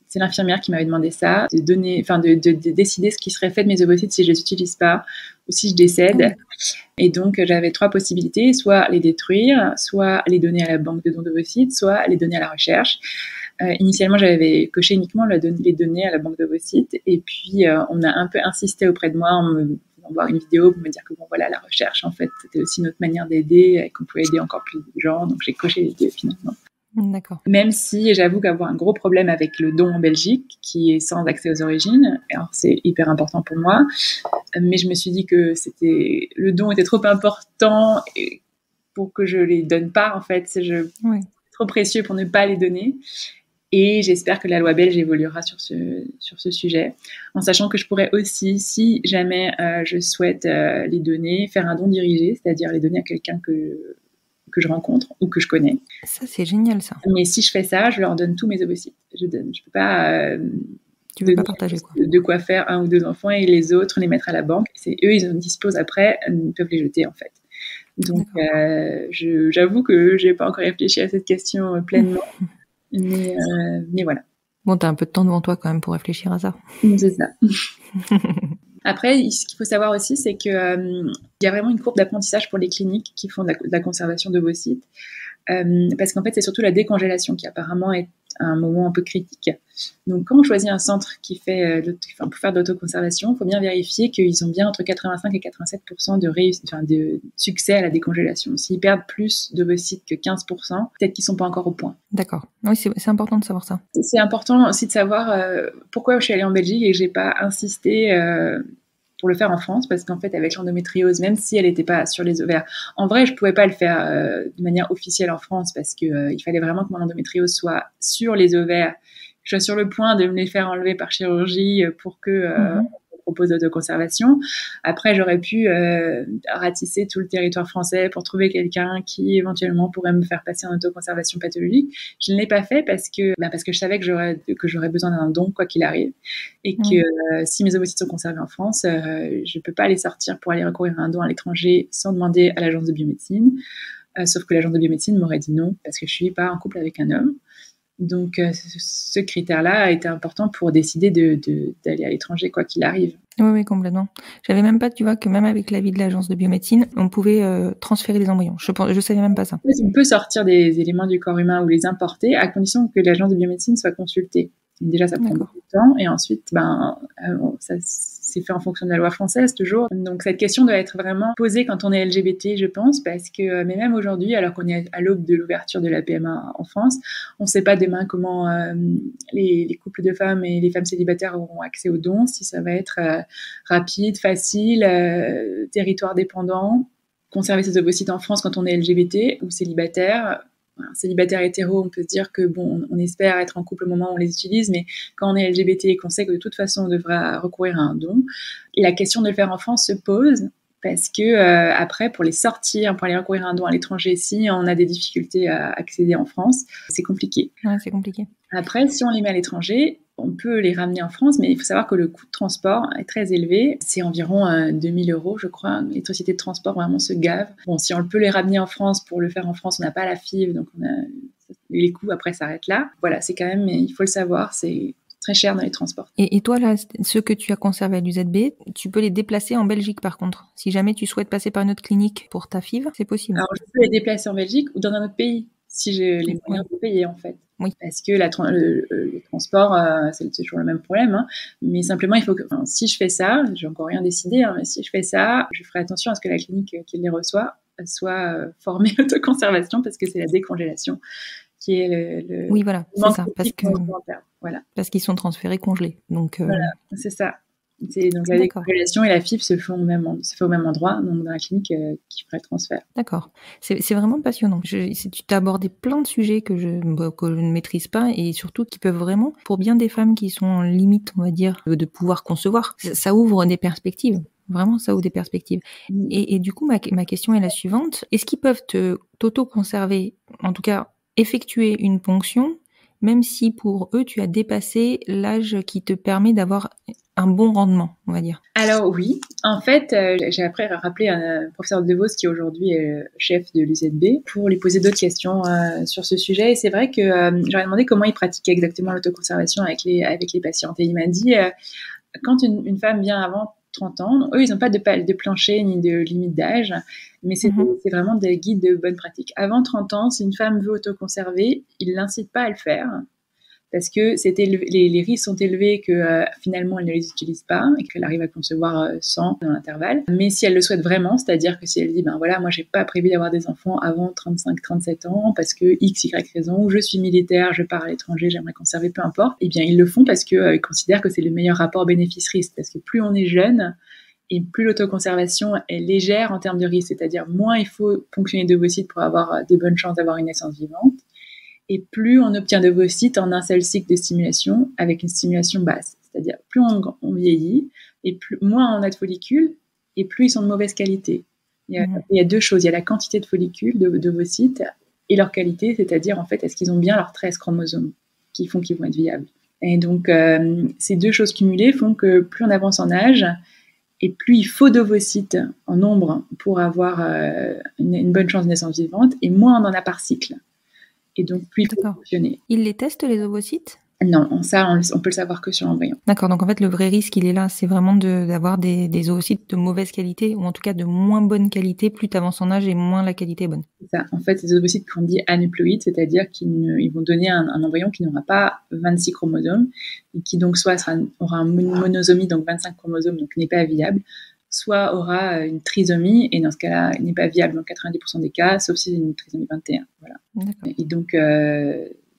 c'est l'infirmière qui m'avait demandé ça, de décider ce qui serait fait de mes ovocytes si je les utilise pas ou si je décède. Ah oui. Et donc, j'avais 3 possibilités, soit les détruire, soit les donner à la banque de dons d'ovocytes, soit les donner à la recherche. Initialement, j'avais coché uniquement les données à la banque d'ovocytes. Et puis, on a un peu insisté auprès de moi en me faisant voir une vidéo pour me dire que la recherche, en fait, c'était aussi notre manière d'aider et qu'on pouvait aider encore plus de gens. Donc, j'ai coché les 2 finalement. D'accord. Même si j'avoue qu'avoir un gros problème avec le don en Belgique, qui est sans accès aux origines, alors c'est hyper important pour moi, mais je me suis dit que le don était trop important pour que je les donne pas, en fait. C'est trop précieux pour ne pas les donner. Et j'espère que la loi belge évoluera sur ce sujet, en sachant que je pourrais aussi, si jamais je souhaite les donner, faire un don dirigé, c'est-à-dire les donner à quelqu'un que je rencontre ou que je connais. Ça, c'est génial, ça. Mais si je fais ça, je leur donne tous mes ovocytes. Je peux pas... tu veux pas partager, quoi. De quoi faire 1 ou 2 enfants et les autres les mettre à la banque. C'est eux, ils en disposent après, ils peuvent les jeter, en fait. Donc, j'avoue que j'ai pas encore réfléchi à cette question pleinement. Mais voilà. Bon, t'as un peu de temps devant toi quand même pour réfléchir à ça. C'est ça. Après, ce qu'il faut savoir aussi, c'est qu'il y a vraiment une courbe d'apprentissage pour les cliniques qui font de la conservation d'ovocytes. Parce qu'en fait, c'est surtout la décongélation qui apparemment est un moment un peu critique. Donc, quand on choisit un centre qui fait, pour faire de l'autoconservation, il faut bien vérifier qu'ils ont bien entre 85 et 87% de succès à la décongélation. S'ils perdent plus d'ovocytes que 15%, peut-être qu'ils ne sont pas encore au point. D'accord. Oui, c'est important de savoir ça. C'est important aussi de savoir pourquoi je suis allée en Belgique et que je n'ai pas insisté pour le faire en France, parce qu'en fait, avec l'endométriose, même si elle n'était pas sur les ovaires, en vrai, je ne pouvais pas le faire de manière officielle en France, parce qu'il fallait vraiment que mon endométriose soit sur les ovaires, que je sois sur le point de me les faire enlever par chirurgie pour que on propose d'autoconservation. Après, j'aurais pu ratisser tout le territoire français pour trouver quelqu'un qui éventuellement pourrait me faire passer en autoconservation pathologique. Je ne l'ai pas fait parce que je savais que j'aurais besoin d'un don quoi qu'il arrive, et que si mes ovocytes sont conservés en France, je peux pas les sortir pour aller recourir à un don à l'étranger sans demander à l'agence de biomédecine. Sauf que l'agence de biomédecine m'aurait dit non parce que je suis pas en couple avec un homme. Donc, ce critère-là a été important pour décider d'aller à l'étranger, quoi qu'il arrive. Oui, complètement. J'avais même pas, tu vois, que même avec l'avis de l'agence de biomédecine, on pouvait transférer les embryons. Je savais même pas ça. On peut sortir des éléments du corps humain ou les importer à condition que l'agence de biomédecine soit consultée. Déjà, ça prend beaucoup de temps. Et ensuite, ça c'est fait en fonction de la loi française, toujours. Donc, cette question doit être vraiment posée quand on est LGBT, je pense, parce que, mais même aujourd'hui, alors qu'on est à l'aube de l'ouverture de la PMA en France, on ne sait pas demain comment les couples de femmes et les femmes célibataires auront accès aux dons, si ça va être rapide, facile, territoire dépendant. Conserver ses ovocytes en France quand on est LGBT ou célibataire. Célibataire hétéro, on peut se dire que on espère être en couple au moment où on les utilise, mais quand on est LGBT et qu'on sait que de toute façon on devra recourir à un don, la question de le faire en France se pose parce que après, pour les sortir, pour aller recourir à un don à l'étranger, si on a des difficultés à accéder en France, c'est compliqué. Ouais, c'est compliqué. Après, si on les met à l'étranger, on peut les ramener en France, mais il faut savoir que le coût de transport est très élevé. C'est environ 2 000 €, je crois. Les sociétés de transport vraiment se gavent. Bon, si on peut les ramener en France, pour le faire en France, on n'a pas la FIV, donc les coûts après s'arrêtent là. Voilà, c'est quand même, il faut le savoir, c'est très cher dans les transports. Et toi, là, ceux que tu as conservés à l'UZB, tu peux les déplacer en Belgique, par contre. Si jamais tu souhaites passer par une autre clinique pour ta FIV, c'est possible. Alors, je peux les déplacer en Belgique ou dans un autre pays, si j'ai les moyens de payer, en fait. Oui. Parce que le transport, c'est toujours le même problème. Hein. Mais simplement, il faut que, si je fais ça, j'ai encore rien décidé, mais si je fais ça, je ferai attention à ce que la clinique qui les reçoit soit formée à l'autoconservation, parce que c'est la décongélation qui est le oui, voilà, c'est ça, parce qu'ils sont transférés congelés. Donc, voilà, c'est ça. Donc la décongélation et la FIV se fait au même endroit, donc dans la clinique qui ferait le transfert. D'accord. C'est vraiment passionnant. Tu t'as abordé plein de sujets que je ne maîtrise pas et surtout qui peuvent vraiment, pour bien des femmes qui sont en limite, on va dire, de pouvoir concevoir, ça ouvre des perspectives. Vraiment, ça ouvre des perspectives. Et du coup, ma question est la suivante. Est-ce qu'ils peuvent t'auto-conserver, en tout cas effectuer une ponction, même si pour eux, tu as dépassé l'âge qui te permet d'avoir un bon rendement, on va dire? Alors oui, en fait, j'ai après rappelé un professeur de Vos qui aujourd'hui est chef de l'UZB pour lui poser d'autres questions sur ce sujet. Et c'est vrai que j'aurais demandé comment il pratiquait exactement l'autoconservation avec les patientes. Et il m'a dit, quand une femme vient avant 30 ans, eux, ils n'ont pas de plancher ni de limite d'âge, mais c'est vraiment des guides de bonne pratique. Avant 30 ans, si une femme veut autoconserver, ils ne l'incitent pas à le faire, parce que les risques sont élevés que finalement elle ne les utilise pas et qu'elle arrive à concevoir sans dans l'intervalle. Mais si elle le souhaite vraiment, c'est-à-dire que si elle dit voilà, moi j'ai pas prévu d'avoir des enfants avant 35-37 ans parce que X, Y raison, ou je suis militaire, je pars à l'étranger, j'aimerais conserver, peu importe, eh bien ils le font parce que ils considèrent que c'est le meilleur rapport bénéfice-risque, parce que plus on est jeune et plus l'autoconservation est légère en termes de risque, c'est-à-dire moins il faut ponctionner d'ovocytes pour avoir des bonnes chances d'avoir une naissance vivante. Et plus on obtient d'ovocytes en un seul cycle de stimulation avec une stimulation basse. C'est-à-dire, plus on vieillit, et moins on a de follicules, et plus ils sont de mauvaise qualité. Il y a deux choses. Il y a la quantité de follicules, d'ovocytes, et leur qualité, c'est-à-dire, en fait, est-ce qu'ils ont bien leurs 13 chromosomes qui font qu'ils vont être viables. Et donc, ces deux choses cumulées font que plus on avance en âge, et plus il faut d'ovocytes en nombre pour avoir une bonne chance de naissance vivante, et moins on en a par cycle. Et donc, plus il faut fonctionner. Ils les testent, les ovocytes ? Non, ça, on peut le savoir que sur l'embryon. D'accord, donc en fait, le vrai risque, il est là. C'est vraiment d'avoir des ovocytes de mauvaise qualité, ou en tout cas de moins bonne qualité. Plus tu avances en âge et moins la qualité est bonne. C'est ça. En fait, ces ovocytes qu'on dit aneuploïdes, c'est-à-dire qu'ils vont donner un embryon qui n'aura pas 26 chromosomes, et qui donc soit aura une monosomie, donc 25 chromosomes, donc n'est pas viable, soit aura une trisomie, et dans ce cas-là, il n'est pas viable dans 90% des cas, sauf si c'est une trisomie 21. Voilà. D'accord. Et donc,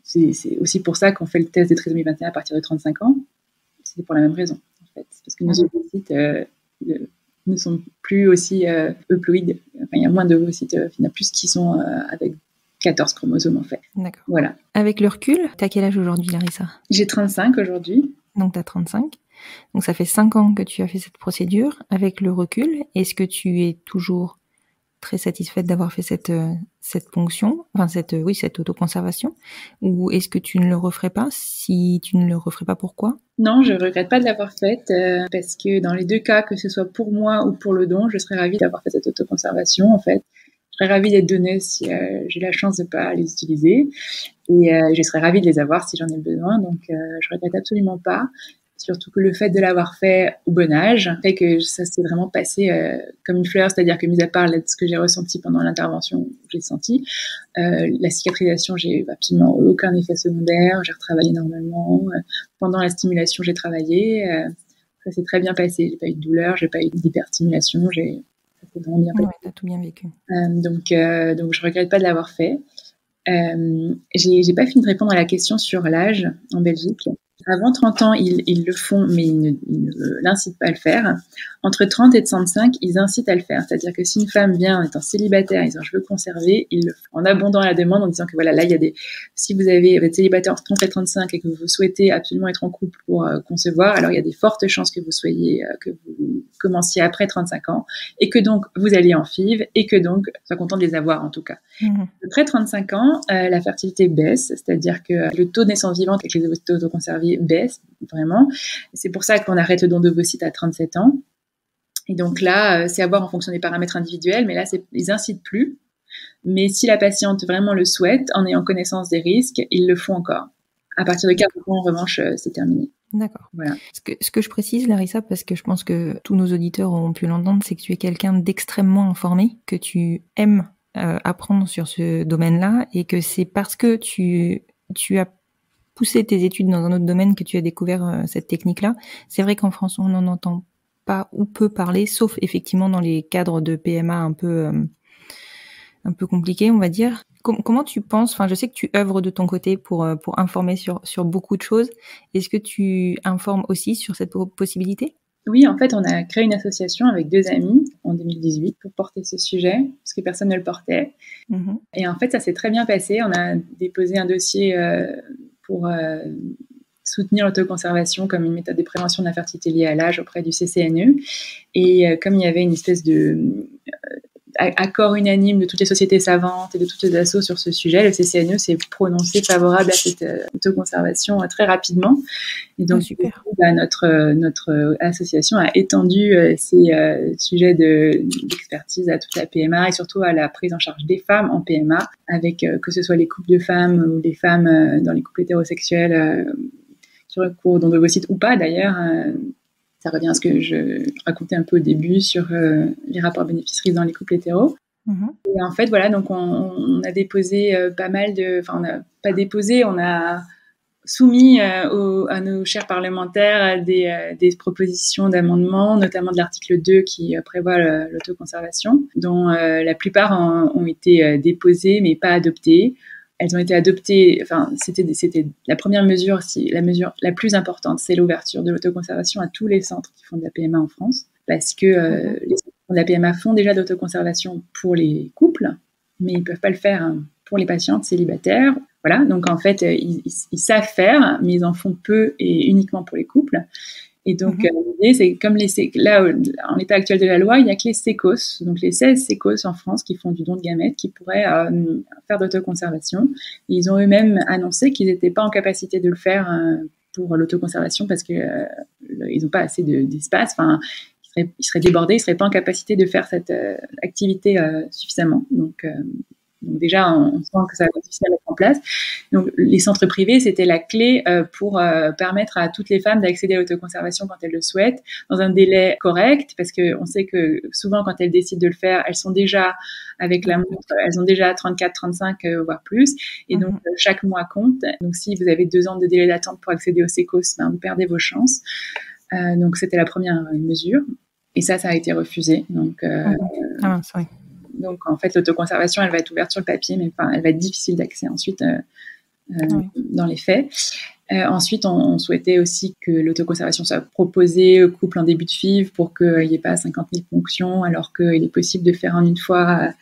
c'est aussi pour ça qu'on fait le test de trisomie 21 à partir de 35 ans. C'est pour la même raison, en fait. Parce que nos ovocytes ne sont plus aussi euploïdes. Enfin, il y a moins d'ovocytes, il y en a plus qui sont avec 14 chromosomes, en fait. D'accord. Voilà. Avec le recul, t'as quel âge aujourd'hui, Larissa ? J'ai 35 aujourd'hui. Donc t'as 35. Donc ça fait 5 ans que tu as fait cette procédure. Avec le recul, est-ce que tu es toujours très satisfaite d'avoir fait cette ponction, enfin cette autoconservation, ou est-ce que tu ne le referais pas ? Si tu ne le referais pas, pourquoi ? Non, je regrette pas de l'avoir faite parce que dans les deux cas, que ce soit pour moi ou pour le don, je serais ravie d'avoir fait cette autoconservation, en fait. Je serais ravie d'être donneuse si j'ai la chance de pas les utiliser, et je serais ravie de les avoir si j'en ai besoin, donc je regrette absolument pas. Surtout que le fait de l'avoir fait au bon âge fait que ça s'est vraiment passé comme une fleur, c'est-à-dire que, mis à part ce que j'ai ressenti pendant l'intervention, j'ai senti, la cicatrisation, j'ai absolument aucun effet secondaire, j'ai retravaillé normalement. Pendant la stimulation, j'ai travaillé, ça s'est très bien passé, j'ai pas eu de douleur, j'ai pas eu d'hyperstimulation, ça s'est vraiment bien passé. Ouais, t'as tout bien vécu. Donc je regrette pas de l'avoir fait. J'ai pas fini de répondre à la question sur l'âge en Belgique. Avant 30 ans, ils le font, mais ils ne l'incitent pas à le faire. Entre 30 et 35, ils incitent à le faire. C'est-à-dire que si une femme vient en étant célibataire, en disant je veux conserver, ils le font en abondant à la demande, en disant que voilà, là, si vous êtes célibataire entre 30 et 35 et que vous souhaitez absolument être en couple pour concevoir, alors il y a des fortes chances que vous commenciez après 35 ans, et que donc vous alliez en FIV, et que donc soyez content de les avoir, en tout cas. Après 35 ans, la fertilité baisse, c'est-à-dire que le taux de naissance vivante avec les ovocytes autoconservés baisse, vraiment. C'est pour ça qu'on arrête le don d'ovocytes à 37 ans. Et donc là, c'est à voir en fonction des paramètres individuels, mais là, ils n'incitent plus. Mais si la patiente vraiment le souhaite, en ayant connaissance des risques, ils le font encore. À partir de 40 ans, en revanche, c'est terminé. D'accord. Voilà. Ce que je précise, Larissa, parce que je pense que tous nos auditeurs ont pu l'entendre, c'est que tu es quelqu'un d'extrêmement informé, que tu aimes apprendre sur ce domaine-là, et que c'est parce que tu as poussé tes études dans un autre domaine que tu as découvert cette technique-là. C'est vrai qu'en France, on n'en entend pas ou peu parler, sauf effectivement dans les cadres de PMA un peu compliqués, on va dire. Comment tu penses, enfin je sais que tu œuvres de ton côté pour informer sur beaucoup de choses. Est-ce que tu informes aussi sur cette possibilité ? Oui, en fait, on a créé une association avec 2 amis en 2018 pour porter ce sujet, parce que personne ne le portait. Et en fait, ça s'est très bien passé. On a déposé un dossier pour soutenir l'autoconservation comme une méthode de prévention de l'infertilité liée à l'âge auprès du CCNE. Et comme il y avait une espèce de accord unanime de toutes les sociétés savantes et de toutes les assos sur ce sujet, le CCNE s'est prononcé favorable à cette autoconservation très rapidement. Et donc, super. Notre association a étendu ces sujets d'expertise à toute la PMA et surtout à la prise en charge des femmes en PMA, avec que ce soit les couples de femmes ou les femmes dans les couples hétérosexuels qui recourent au don d'ovocytes ou pas d'ailleurs. Ça revient à ce que je racontais un peu au début sur les rapports bénéfices-risques dans les couples hétéros. Et en fait, voilà, donc on a déposé pas mal de... Enfin, on n'a pas déposé, on a soumis à nos chers parlementaires des propositions d'amendement, notamment de l'article 2 qui prévoit l'autoconservation, dont la plupart ont été déposées mais pas adoptées. Elles ont été adoptées, enfin, c'était la première mesure, la mesure la plus importante, c'est l'ouverture de l'autoconservation à tous les centres qui font de la PMA en France, parce que les centres de la PMA font déjà de l'autoconservation pour les couples, mais ils ne peuvent pas le faire pour les patientes célibataires. Voilà, donc en fait, ils savent faire, mais ils en font peu et uniquement pour les couples. Et donc, l'idée, c'est comme là, en l'état actuel de la loi, il n'y a que les sécos, donc les 16 sécos en France qui font du don de gamètes, qui pourraient faire d'autoconservation. Et ils ont eux-mêmes annoncé qu'ils n'étaient pas en capacité de le faire pour l'autoconservation parce qu'ils n'ont pas assez d'espace. Enfin, ils seraient débordés, ils ne seraient pas en capacité de faire cette activité suffisamment. Donc déjà, on sent que ça va être difficile à mettre en place. Donc, les centres privés, c'était la clé pour permettre à toutes les femmes d'accéder à l'autoconservation quand elles le souhaitent, dans un délai correct, parce qu'on sait que souvent, quand elles décident de le faire, elles sont déjà avec la montre, elles ont déjà 34, 35, voire plus. Et donc, chaque mois compte. Donc, si vous avez 2 ans de délai d'attente pour accéder au sécos, vous perdez vos chances. Donc, c'était la première mesure. Et ça a été refusé. Donc, donc, en fait, l'autoconservation, elle va être ouverte sur le papier, mais elle va être difficile d'accès ensuite dans les faits. Ensuite, on souhaitait aussi que l'autoconservation soit proposée aux couples en début de FIV pour qu'il n'y ait pas 50 000 ponctions, alors qu'il est possible de faire en une fois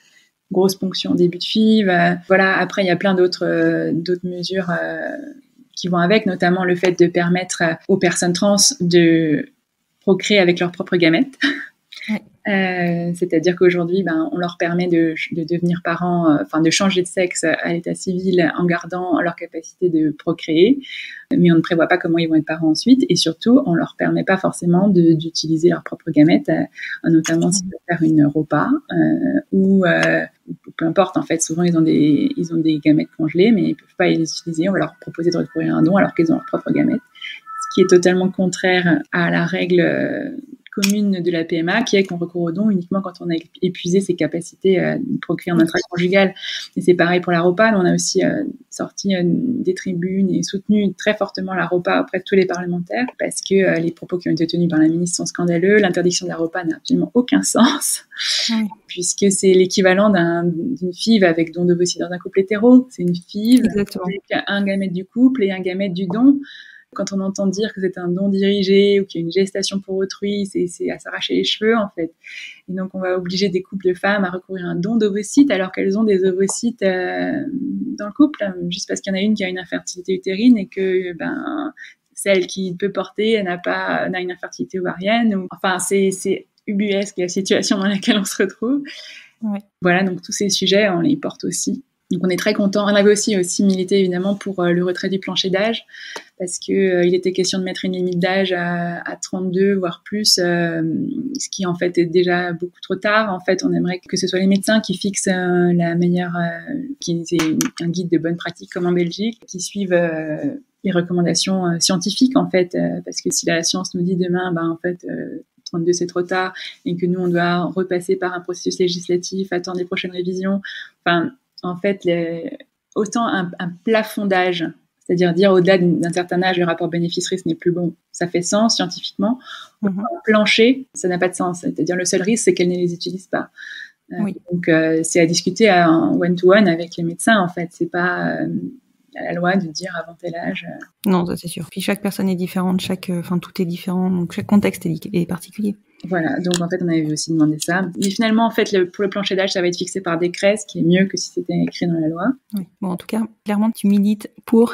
grosse ponction en début de FIV. Voilà. Après, il y a plein d'autres mesures qui vont avec, notamment le fait de permettre aux personnes trans de procréer avec leurs propres gamètes. Ouais. C'est-à-dire qu'aujourd'hui, on leur permet de devenir parents, de changer de sexe à l'état civil en gardant leur capacité de procréer, mais on ne prévoit pas comment ils vont être parents ensuite, et surtout, on leur permet pas forcément d'utiliser leurs propres gamètes, notamment s'ils veulent faire une ROPA ou peu importe. En fait, souvent ils ont des gamètes congelées, mais ils peuvent pas les utiliser. On va leur proposer de recourir à un don alors qu'ils ont leurs propres gamètes, ce qui est totalement contraire à la règle commune de la PMA, qui est qu'on recourt au don uniquement quand on a épuisé ses capacités de procréer en intraconjugal. Et c'est pareil pour la ROPA. On a aussi sorti des tribunes et soutenu très fortement la ROPA auprès de tous les parlementaires, parce que les propos qui ont été tenus par la ministre sont scandaleux. L'interdiction de la ROPA n'a absolument aucun sens, puisque c'est l'équivalent d'une FIV avec don d'ovocytes dans un couple hétéro. C'est une FIV avec un gamète du couple et un gamète du don. Quand on entend dire que c'est un don dirigé ou qu'il y a une gestation pour autrui, c'est à s'arracher les cheveux, en fait. Et donc, on va obliger des couples de femmes à recourir à un don d'ovocytes alors qu'elles ont des ovocytes dans le couple, juste parce qu'il y en a une qui a une infertilité utérine et que celle qui peut porter n'a une infertilité ovarienne. Enfin, c'est ubuesque la situation dans laquelle on se retrouve. Ouais. Voilà, donc tous ces sujets, on les porte aussi. Donc on est très contents. On avait aussi milité évidemment pour le retrait du plancher d'âge, parce que il était question de mettre une limite d'âge à 32 voire plus, ce qui en fait est déjà beaucoup trop tard. En fait, on aimerait que ce soit les médecins qui fixent la meilleure, qui aient un guide de bonne pratique comme en Belgique, qui suivent les recommandations scientifiques en fait, parce que si la science nous dit demain, en fait 32 c'est trop tard et que nous on doit repasser par un processus législatif, attendre les prochaines révisions, en fait, autant un plafond d'âge, c'est-à-dire dire au-delà d'un certain âge, le rapport bénéfice-risque n'est plus bon, ça fait sens scientifiquement. Un plancher, ça n'a pas de sens. C'est-à-dire le seul risque, c'est qu'elles ne les utilisent pas. Donc, c'est à discuter en one-to-one avec les médecins, en fait. C'est pas à la loi de dire avant tel âge. Non, ça c'est sûr. Puis chaque personne est différente, tout est différent, donc chaque contexte est particulier. Voilà, donc en fait, on avait aussi demandé ça. Mais finalement, en fait, pour le plancher d'âge, ça va être fixé par décret, ce qui est mieux que si c'était écrit dans la loi. Oui. Bon, en tout cas, clairement, tu milites pour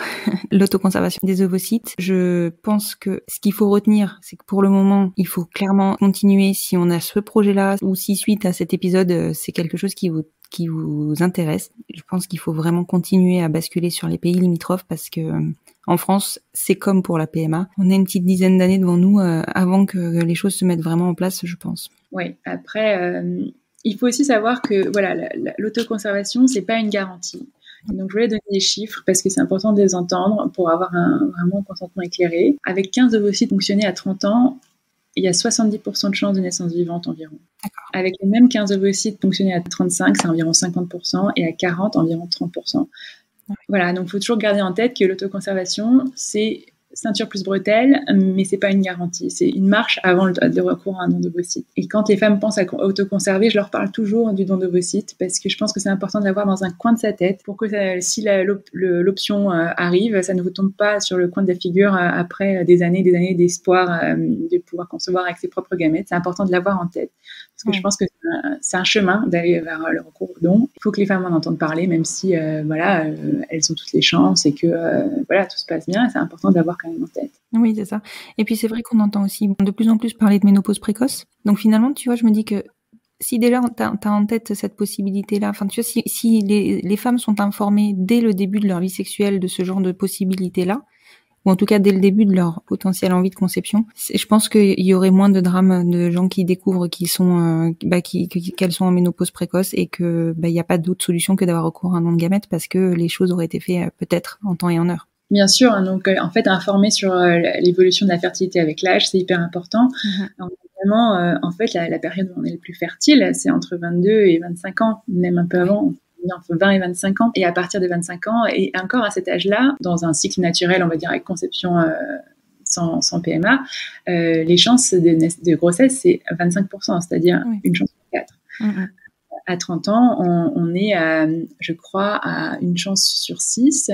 l'autoconservation des ovocytes. Je pense que ce qu'il faut retenir, c'est que pour le moment, il faut clairement continuer si on a ce projet-là, ou si suite à cet épisode, c'est quelque chose qui vous intéresse. Je pense qu'il faut vraiment continuer à basculer sur les pays limitrophes, parce que en France, c'est comme pour la PMA. On a une petite dizaine d'années devant nous avant que les choses se mettent vraiment en place, je pense. Oui, après, il faut aussi savoir que l'autoconservation, c'est pas une garantie. Donc, je voulais donner des chiffres parce que c'est important de les entendre pour avoir vraiment un consentement éclairé. Avec 15 ovocytes fonctionnés à 30 ans, il y a 70% de chances de naissance vivante environ. D'accord. Avec les mêmes 15 ovocytes fonctionnés à 35, c'est environ 50%, et à 40, environ 30%. Voilà, donc il faut toujours garder en tête que l'autoconservation, c'est ceinture plus bretelle, mais c'est pas une garantie. C'est une marche avant le recours à un don d'ovocytes. Et quand les femmes pensent à autoconserver, je leur parle toujours du don d'ovocytes, parce que je pense que c'est important de l'avoir dans un coin de sa tête pour que si l'option arrive, ça ne vous tombe pas sur le coin de la figure après des années d'espoir de pouvoir concevoir avec ses propres gamètes. C'est important de l'avoir en tête, parce que je pense que c'est un chemin d'aller vers le recours au don. Il faut que les femmes en entendent parler, même si elles ont toutes les chances et que tout se passe bien. C'est important d'avoir quand même en tête. Oui, c'est ça. Et puis c'est vrai qu'on entend aussi de plus en plus parler de ménopause précoce. Donc finalement, tu vois, je me dis que si déjà t'as en tête cette possibilité-là, enfin tu vois, si les femmes sont informées dès le début de leur vie sexuelle de ce genre de possibilité-là, ou en tout cas dès le début de leur potentielle envie de conception, je pense qu'il y aurait moins de drames de gens qui découvrent qu'elles sont en ménopause précoce et que il n'y a pas d'autre solution que d'avoir recours à un don de gamètes parce que les choses auraient été faites peut-être en temps et en heure. Bien sûr, hein, donc en fait informer sur l'évolution de la fertilité avec l'âge, c'est hyper important. Donc, vraiment, en fait, la période où on est le plus fertile, c'est entre 22 et 25 ans, même un peu avant. Entre 20 et 25 ans, et à partir de 25 ans, et encore à cet âge-là, dans un cycle naturel, on va dire avec conception sans PMA, les chances de grossesse, c'est 25%, c'est-à-dire une chance sur 4. À 30 ans, on est, je crois, à une chance sur 6.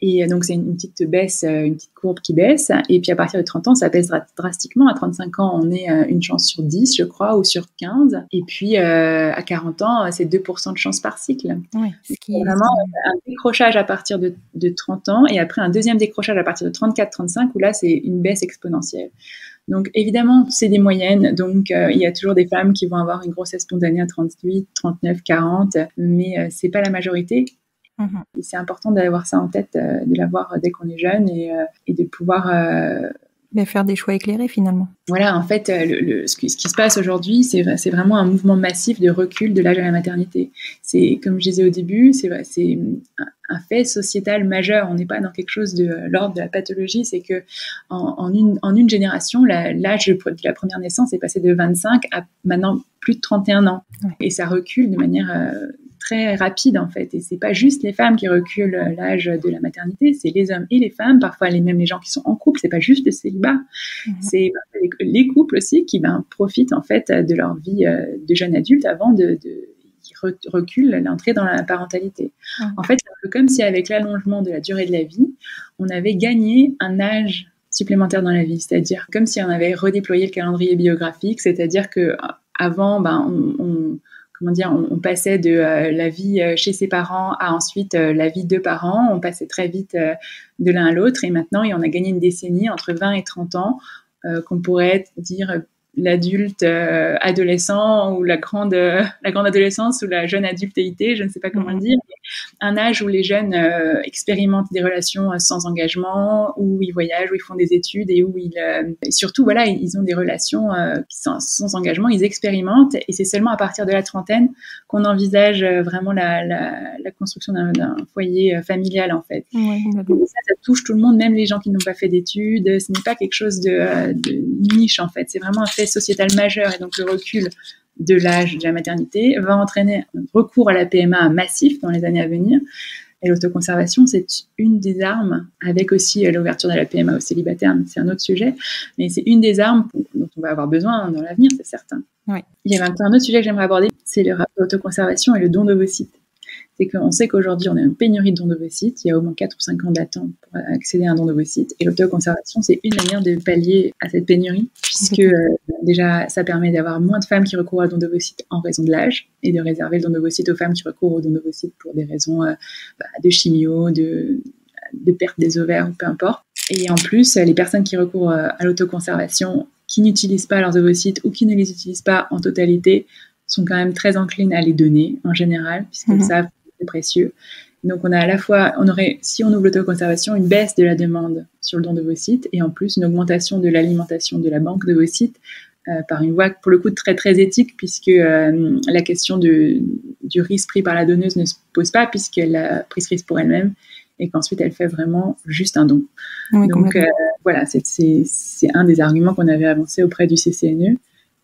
Et donc, c'est une petite baisse, une petite courbe qui baisse. Et puis, à partir de 30 ans, ça baisse drastiquement. À 35 ans, on est une chance sur 10, je crois, ou sur 15. Et puis, à 40 ans, c'est 2% de chance par cycle. Oui, c'est vraiment un décrochage à partir de 30 ans et après un deuxième décrochage à partir de 34-35 où là, c'est une baisse exponentielle. Donc, évidemment, c'est des moyennes. Donc, il y a toujours des femmes qui vont avoir une grossesse spontanée à 38, 39, 40, mais c'est pas la majorité. Et c'est important d'avoir ça en tête, de l'avoir dès qu'on est jeune et de pouvoir faire des choix éclairés finalement. Voilà, en fait, ce qui se passe aujourd'hui, c'est vraiment un mouvement massif de recul de l'âge à la maternité. C'est, comme je disais au début, c'est un fait sociétal majeur. On n'est pas dans quelque chose de l'ordre de la pathologie. C'est que en une génération, l'âge de la première naissance est passé de 25 à maintenant plus de 31 ans. Et ça recule de manière très rapide en fait, et c'est pas juste les femmes qui reculent l'âge de la maternité, c'est les hommes et les femmes, parfois même les gens qui sont en couple, c'est pas juste le célibat, c'est les couples aussi qui profitent en fait de leur vie de jeunes adultes avant qui reculent l'entrée dans la parentalité. En fait, c'est un peu comme si avec l'allongement de la durée de la vie, on avait gagné un âge supplémentaire dans la vie, c'est-à-dire comme si on avait redéployé le calendrier biographique, c'est-à-dire que avant, on passait de la vie chez ses parents à ensuite la vie de parents. On passait très vite de l'un à l'autre. Et maintenant, on a gagné une décennie entre 20 et 30 ans qu'on pourrait dire l'adulte adolescent ou la grande adolescence ou la jeune adultéité, je ne sais pas comment le dire. Un âge où les jeunes expérimentent des relations sans engagement, où ils voyagent, où ils font des études et où et surtout, voilà, ils ont des relations sans engagement, ils expérimentent et c'est seulement à partir de la trentaine qu'on envisage vraiment la construction d'un foyer familial, en fait. Ça touche tout le monde, même les gens qui n'ont pas fait d'études. Ce n'est pas quelque chose de niche, en fait. C'est vraiment un fait sociétal majeur et donc le recul de l'âge de la maternité va entraîner un recours à la PMA massif dans les années à venir. Et l'autoconservation, c'est une des armes, avec aussi l'ouverture de la PMA aux célibataires, c'est un autre sujet, mais c'est une des armes dont on va avoir besoin dans l'avenir, c'est certain. Il y avait un autre sujet que j'aimerais aborder, c'est le rapport autoconservation et le don d'ovocytes. C'est qu'on sait qu'aujourd'hui, on a une pénurie de dons d'ovocytes. Il y a au moins 4 ou 5 ans d'attente pour accéder à un don d'ovocytes. Et l'autoconservation, c'est une manière de pallier à cette pénurie, puisque déjà, ça permet d'avoir moins de femmes qui recourent à don d'ovocytes en raison de l'âge, et de réserver le don d'ovocytes aux femmes qui recourent au don d'ovocytes pour des raisons de chimio, de perte des ovaires, ou peu importe. Et en plus, les personnes qui recourent à l'autoconservation, qui n'utilisent pas leurs ovocytes ou qui ne les utilisent pas en totalité, sont quand même très enclines à les donner en général, puisqu'elles savent que c'est précieux. Donc on a à la fois, si on ouvre l'autoconservation, une baisse de la demande sur le don d'ovocytes et en plus une augmentation de l'alimentation de la banque d'ovocytes par une voie pour le coup très très éthique, puisque la question du risque pris par la donneuse ne se pose pas, puisqu'elle a pris ce risque pour elle-même et qu'ensuite elle fait vraiment juste un don. Donc voilà, c'est un des arguments qu'on avait avancé auprès du CCNE,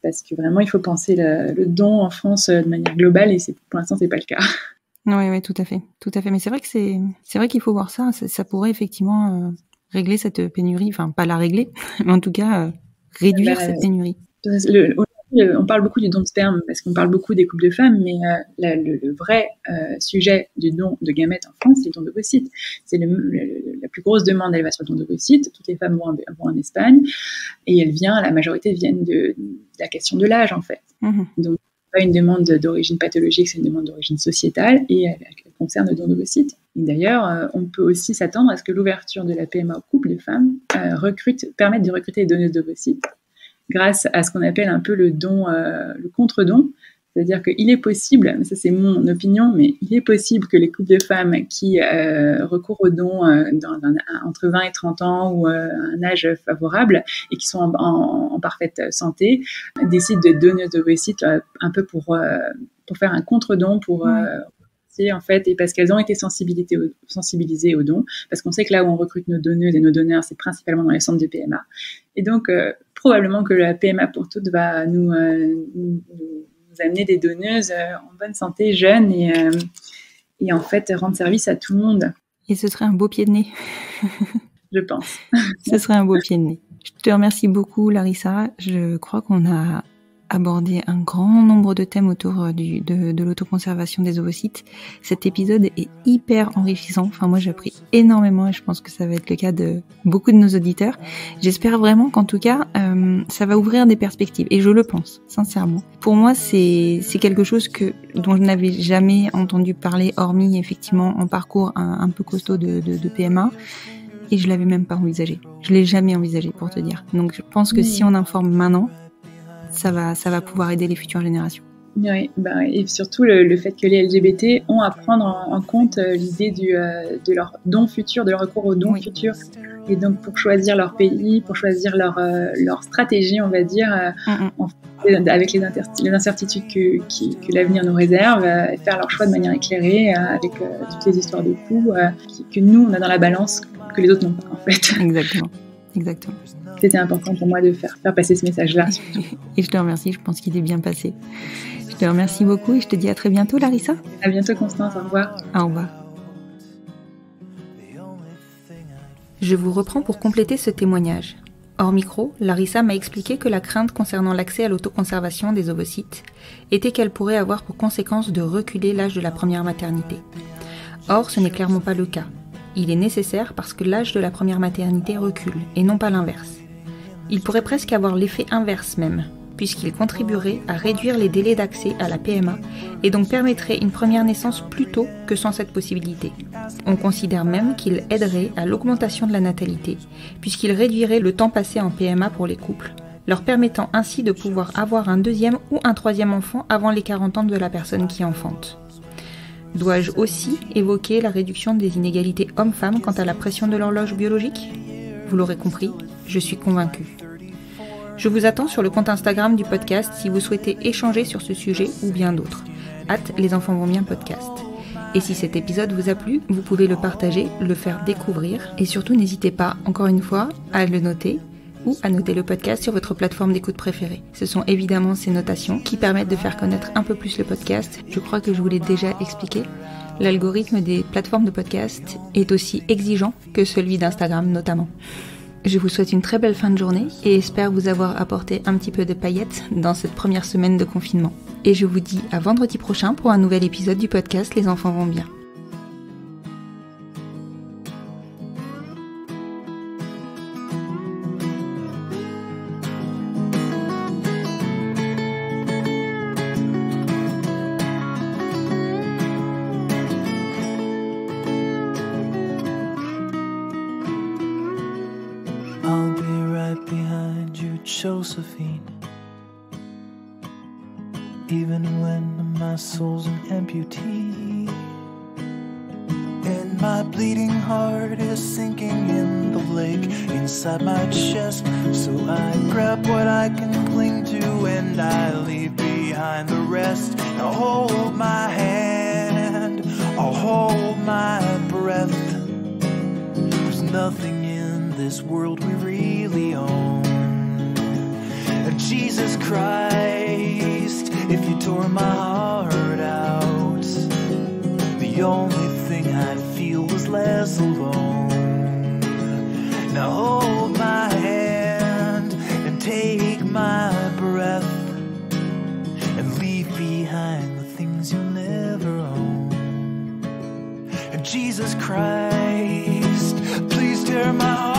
parce que vraiment il faut penser le don en France de manière globale, et pour l'instant c'est pas le cas. Oui, tout à fait. Mais c'est vrai que c'est vrai qu'il faut voir ça. Ça pourrait effectivement régler cette pénurie. Enfin, pas la régler, mais en tout cas réduire cette pénurie. On parle beaucoup du don de sperme parce qu'on parle beaucoup des couples de femmes, mais le vrai sujet du don de gamètes en France, c'est le don d'ovocytes. C'est la plus grosse demande, elle va sur le don d'ovocytes. Toutes les femmes vont en Espagne, et la majorité viennent de la question de l'âge, en fait. Donc, pas une demande d'origine pathologique, c'est une demande d'origine sociétale, et elle concerne le don d'ovocytes. Et d'ailleurs, on peut aussi s'attendre à ce que l'ouverture de la PMA aux couples de femmes permette de recruter des donneuses d'ovocytes grâce à ce qu'on appelle un peu le don, le contre-don, C'est-à-dire qu'il est possible, mais ça c'est mon opinion, mais il est possible que les couples de femmes qui recourent aux dons entre 20 et 30 ans ou un âge favorable et qui sont en parfaite santé décident de donner d'ovocytes un peu pour faire un contre-don, en fait, et parce qu'elles ont été sensibilisées aux dons, parce qu'on sait que là où on recrute nos donneuses et nos donneurs, c'est principalement dans les centres de PMA. Et donc, probablement que la PMA pour toutes va nous amener des donneuses en bonne santé, jeunes, et en fait rendre service à tout le monde. Et ce serait un beau pied de nez. Je pense. Ce serait un beau pied de nez. Je te remercie beaucoup, Larissa. Je crois qu'on a abordé un grand nombre de thèmes autour de l'autoconservation des ovocytes. Cet épisode est hyper enrichissant. Enfin, moi, j'ai appris énormément et je pense que ça va être le cas de beaucoup de nos auditeurs. J'espère vraiment qu'en tout cas, ça va ouvrir des perspectives. Et je le pense, sincèrement. Pour moi, c'est quelque chose dont je n'avais jamais entendu parler, hormis effectivement en parcours un peu costaud de PMA. Et je l'avais même pas envisagé. Je l'ai jamais envisagé, pour te dire. Donc, je pense que si on informe maintenant, ça va pouvoir aider les futures générations. Oui, et surtout le fait que les LGBT ont à prendre en compte l'idée de leur don futur, de leur recours aux dons futurs. Et donc pour choisir leur pays, pour choisir leur stratégie, on va dire, avec les incertitudes que l'avenir nous réserve, faire leur choix de manière éclairée, avec toutes les histoires de coups que nous, on a dans la balance, que les autres n'ont pas, en fait. Exactement. C'était important pour moi de faire passer ce message-là. Et je te remercie, je pense qu'il est bien passé. Je te remercie beaucoup et je te dis à très bientôt, Larissa. À bientôt, Constance, au revoir. Au revoir. Je vous reprends pour compléter ce témoignage. Hors micro, Larissa m'a expliqué que la crainte concernant l'accès à l'autoconservation des ovocytes était qu'elle pourrait avoir pour conséquence de reculer l'âge de la première maternité. Or, ce n'est clairement pas le cas. Il est nécessaire parce que l'âge de la première maternité recule, et non pas l'inverse. Il pourrait presque avoir l'effet inverse même, puisqu'il contribuerait à réduire les délais d'accès à la PMA, et donc permettrait une première naissance plus tôt que sans cette possibilité. On considère même qu'il aiderait à l'augmentation de la natalité, puisqu'il réduirait le temps passé en PMA pour les couples, leur permettant ainsi de pouvoir avoir un deuxième ou un troisième enfant avant les 40 ans de la personne qui enfante. Dois-je aussi évoquer la réduction des inégalités hommes-femmes quant à la pression de l'horloge biologique ? Vous l'aurez compris, je suis convaincue. Je vous attends sur le compte Instagram du podcast si vous souhaitez échanger sur ce sujet ou bien d'autres. @lesenfantsvontsbien podcast. Et si cet épisode vous a plu, vous pouvez le partager, le faire découvrir et surtout n'hésitez pas, encore une fois, à le noter ou à noter le podcast sur votre plateforme d'écoute préférée. Ce sont évidemment ces notations qui permettent de faire connaître un peu plus le podcast. Je crois que je vous l'ai déjà expliqué. L'algorithme des plateformes de podcast est aussi exigeant que celui d'Instagram notamment. Je vous souhaite une très belle fin de journée et espère vous avoir apporté un petit peu de paillettes dans cette première semaine de confinement. Et je vous dis à vendredi prochain pour un nouvel épisode du podcast Les enfants vont bien. I'll be right behind you, Josephine. Even when my soul's an amputee, and my bleeding heart is sinking in the lake inside my chest. So I grab what I can cling to and I leave behind the rest. Now hold my hand, I'll hold my breath. There's nothing in this world we really own. Jesus Christ, if you tore my heart out, the only thing I'd feel was less alone. Now hold my hand and take my breath and leave behind the things you'll never own. And Jesus Christ, please tear my heart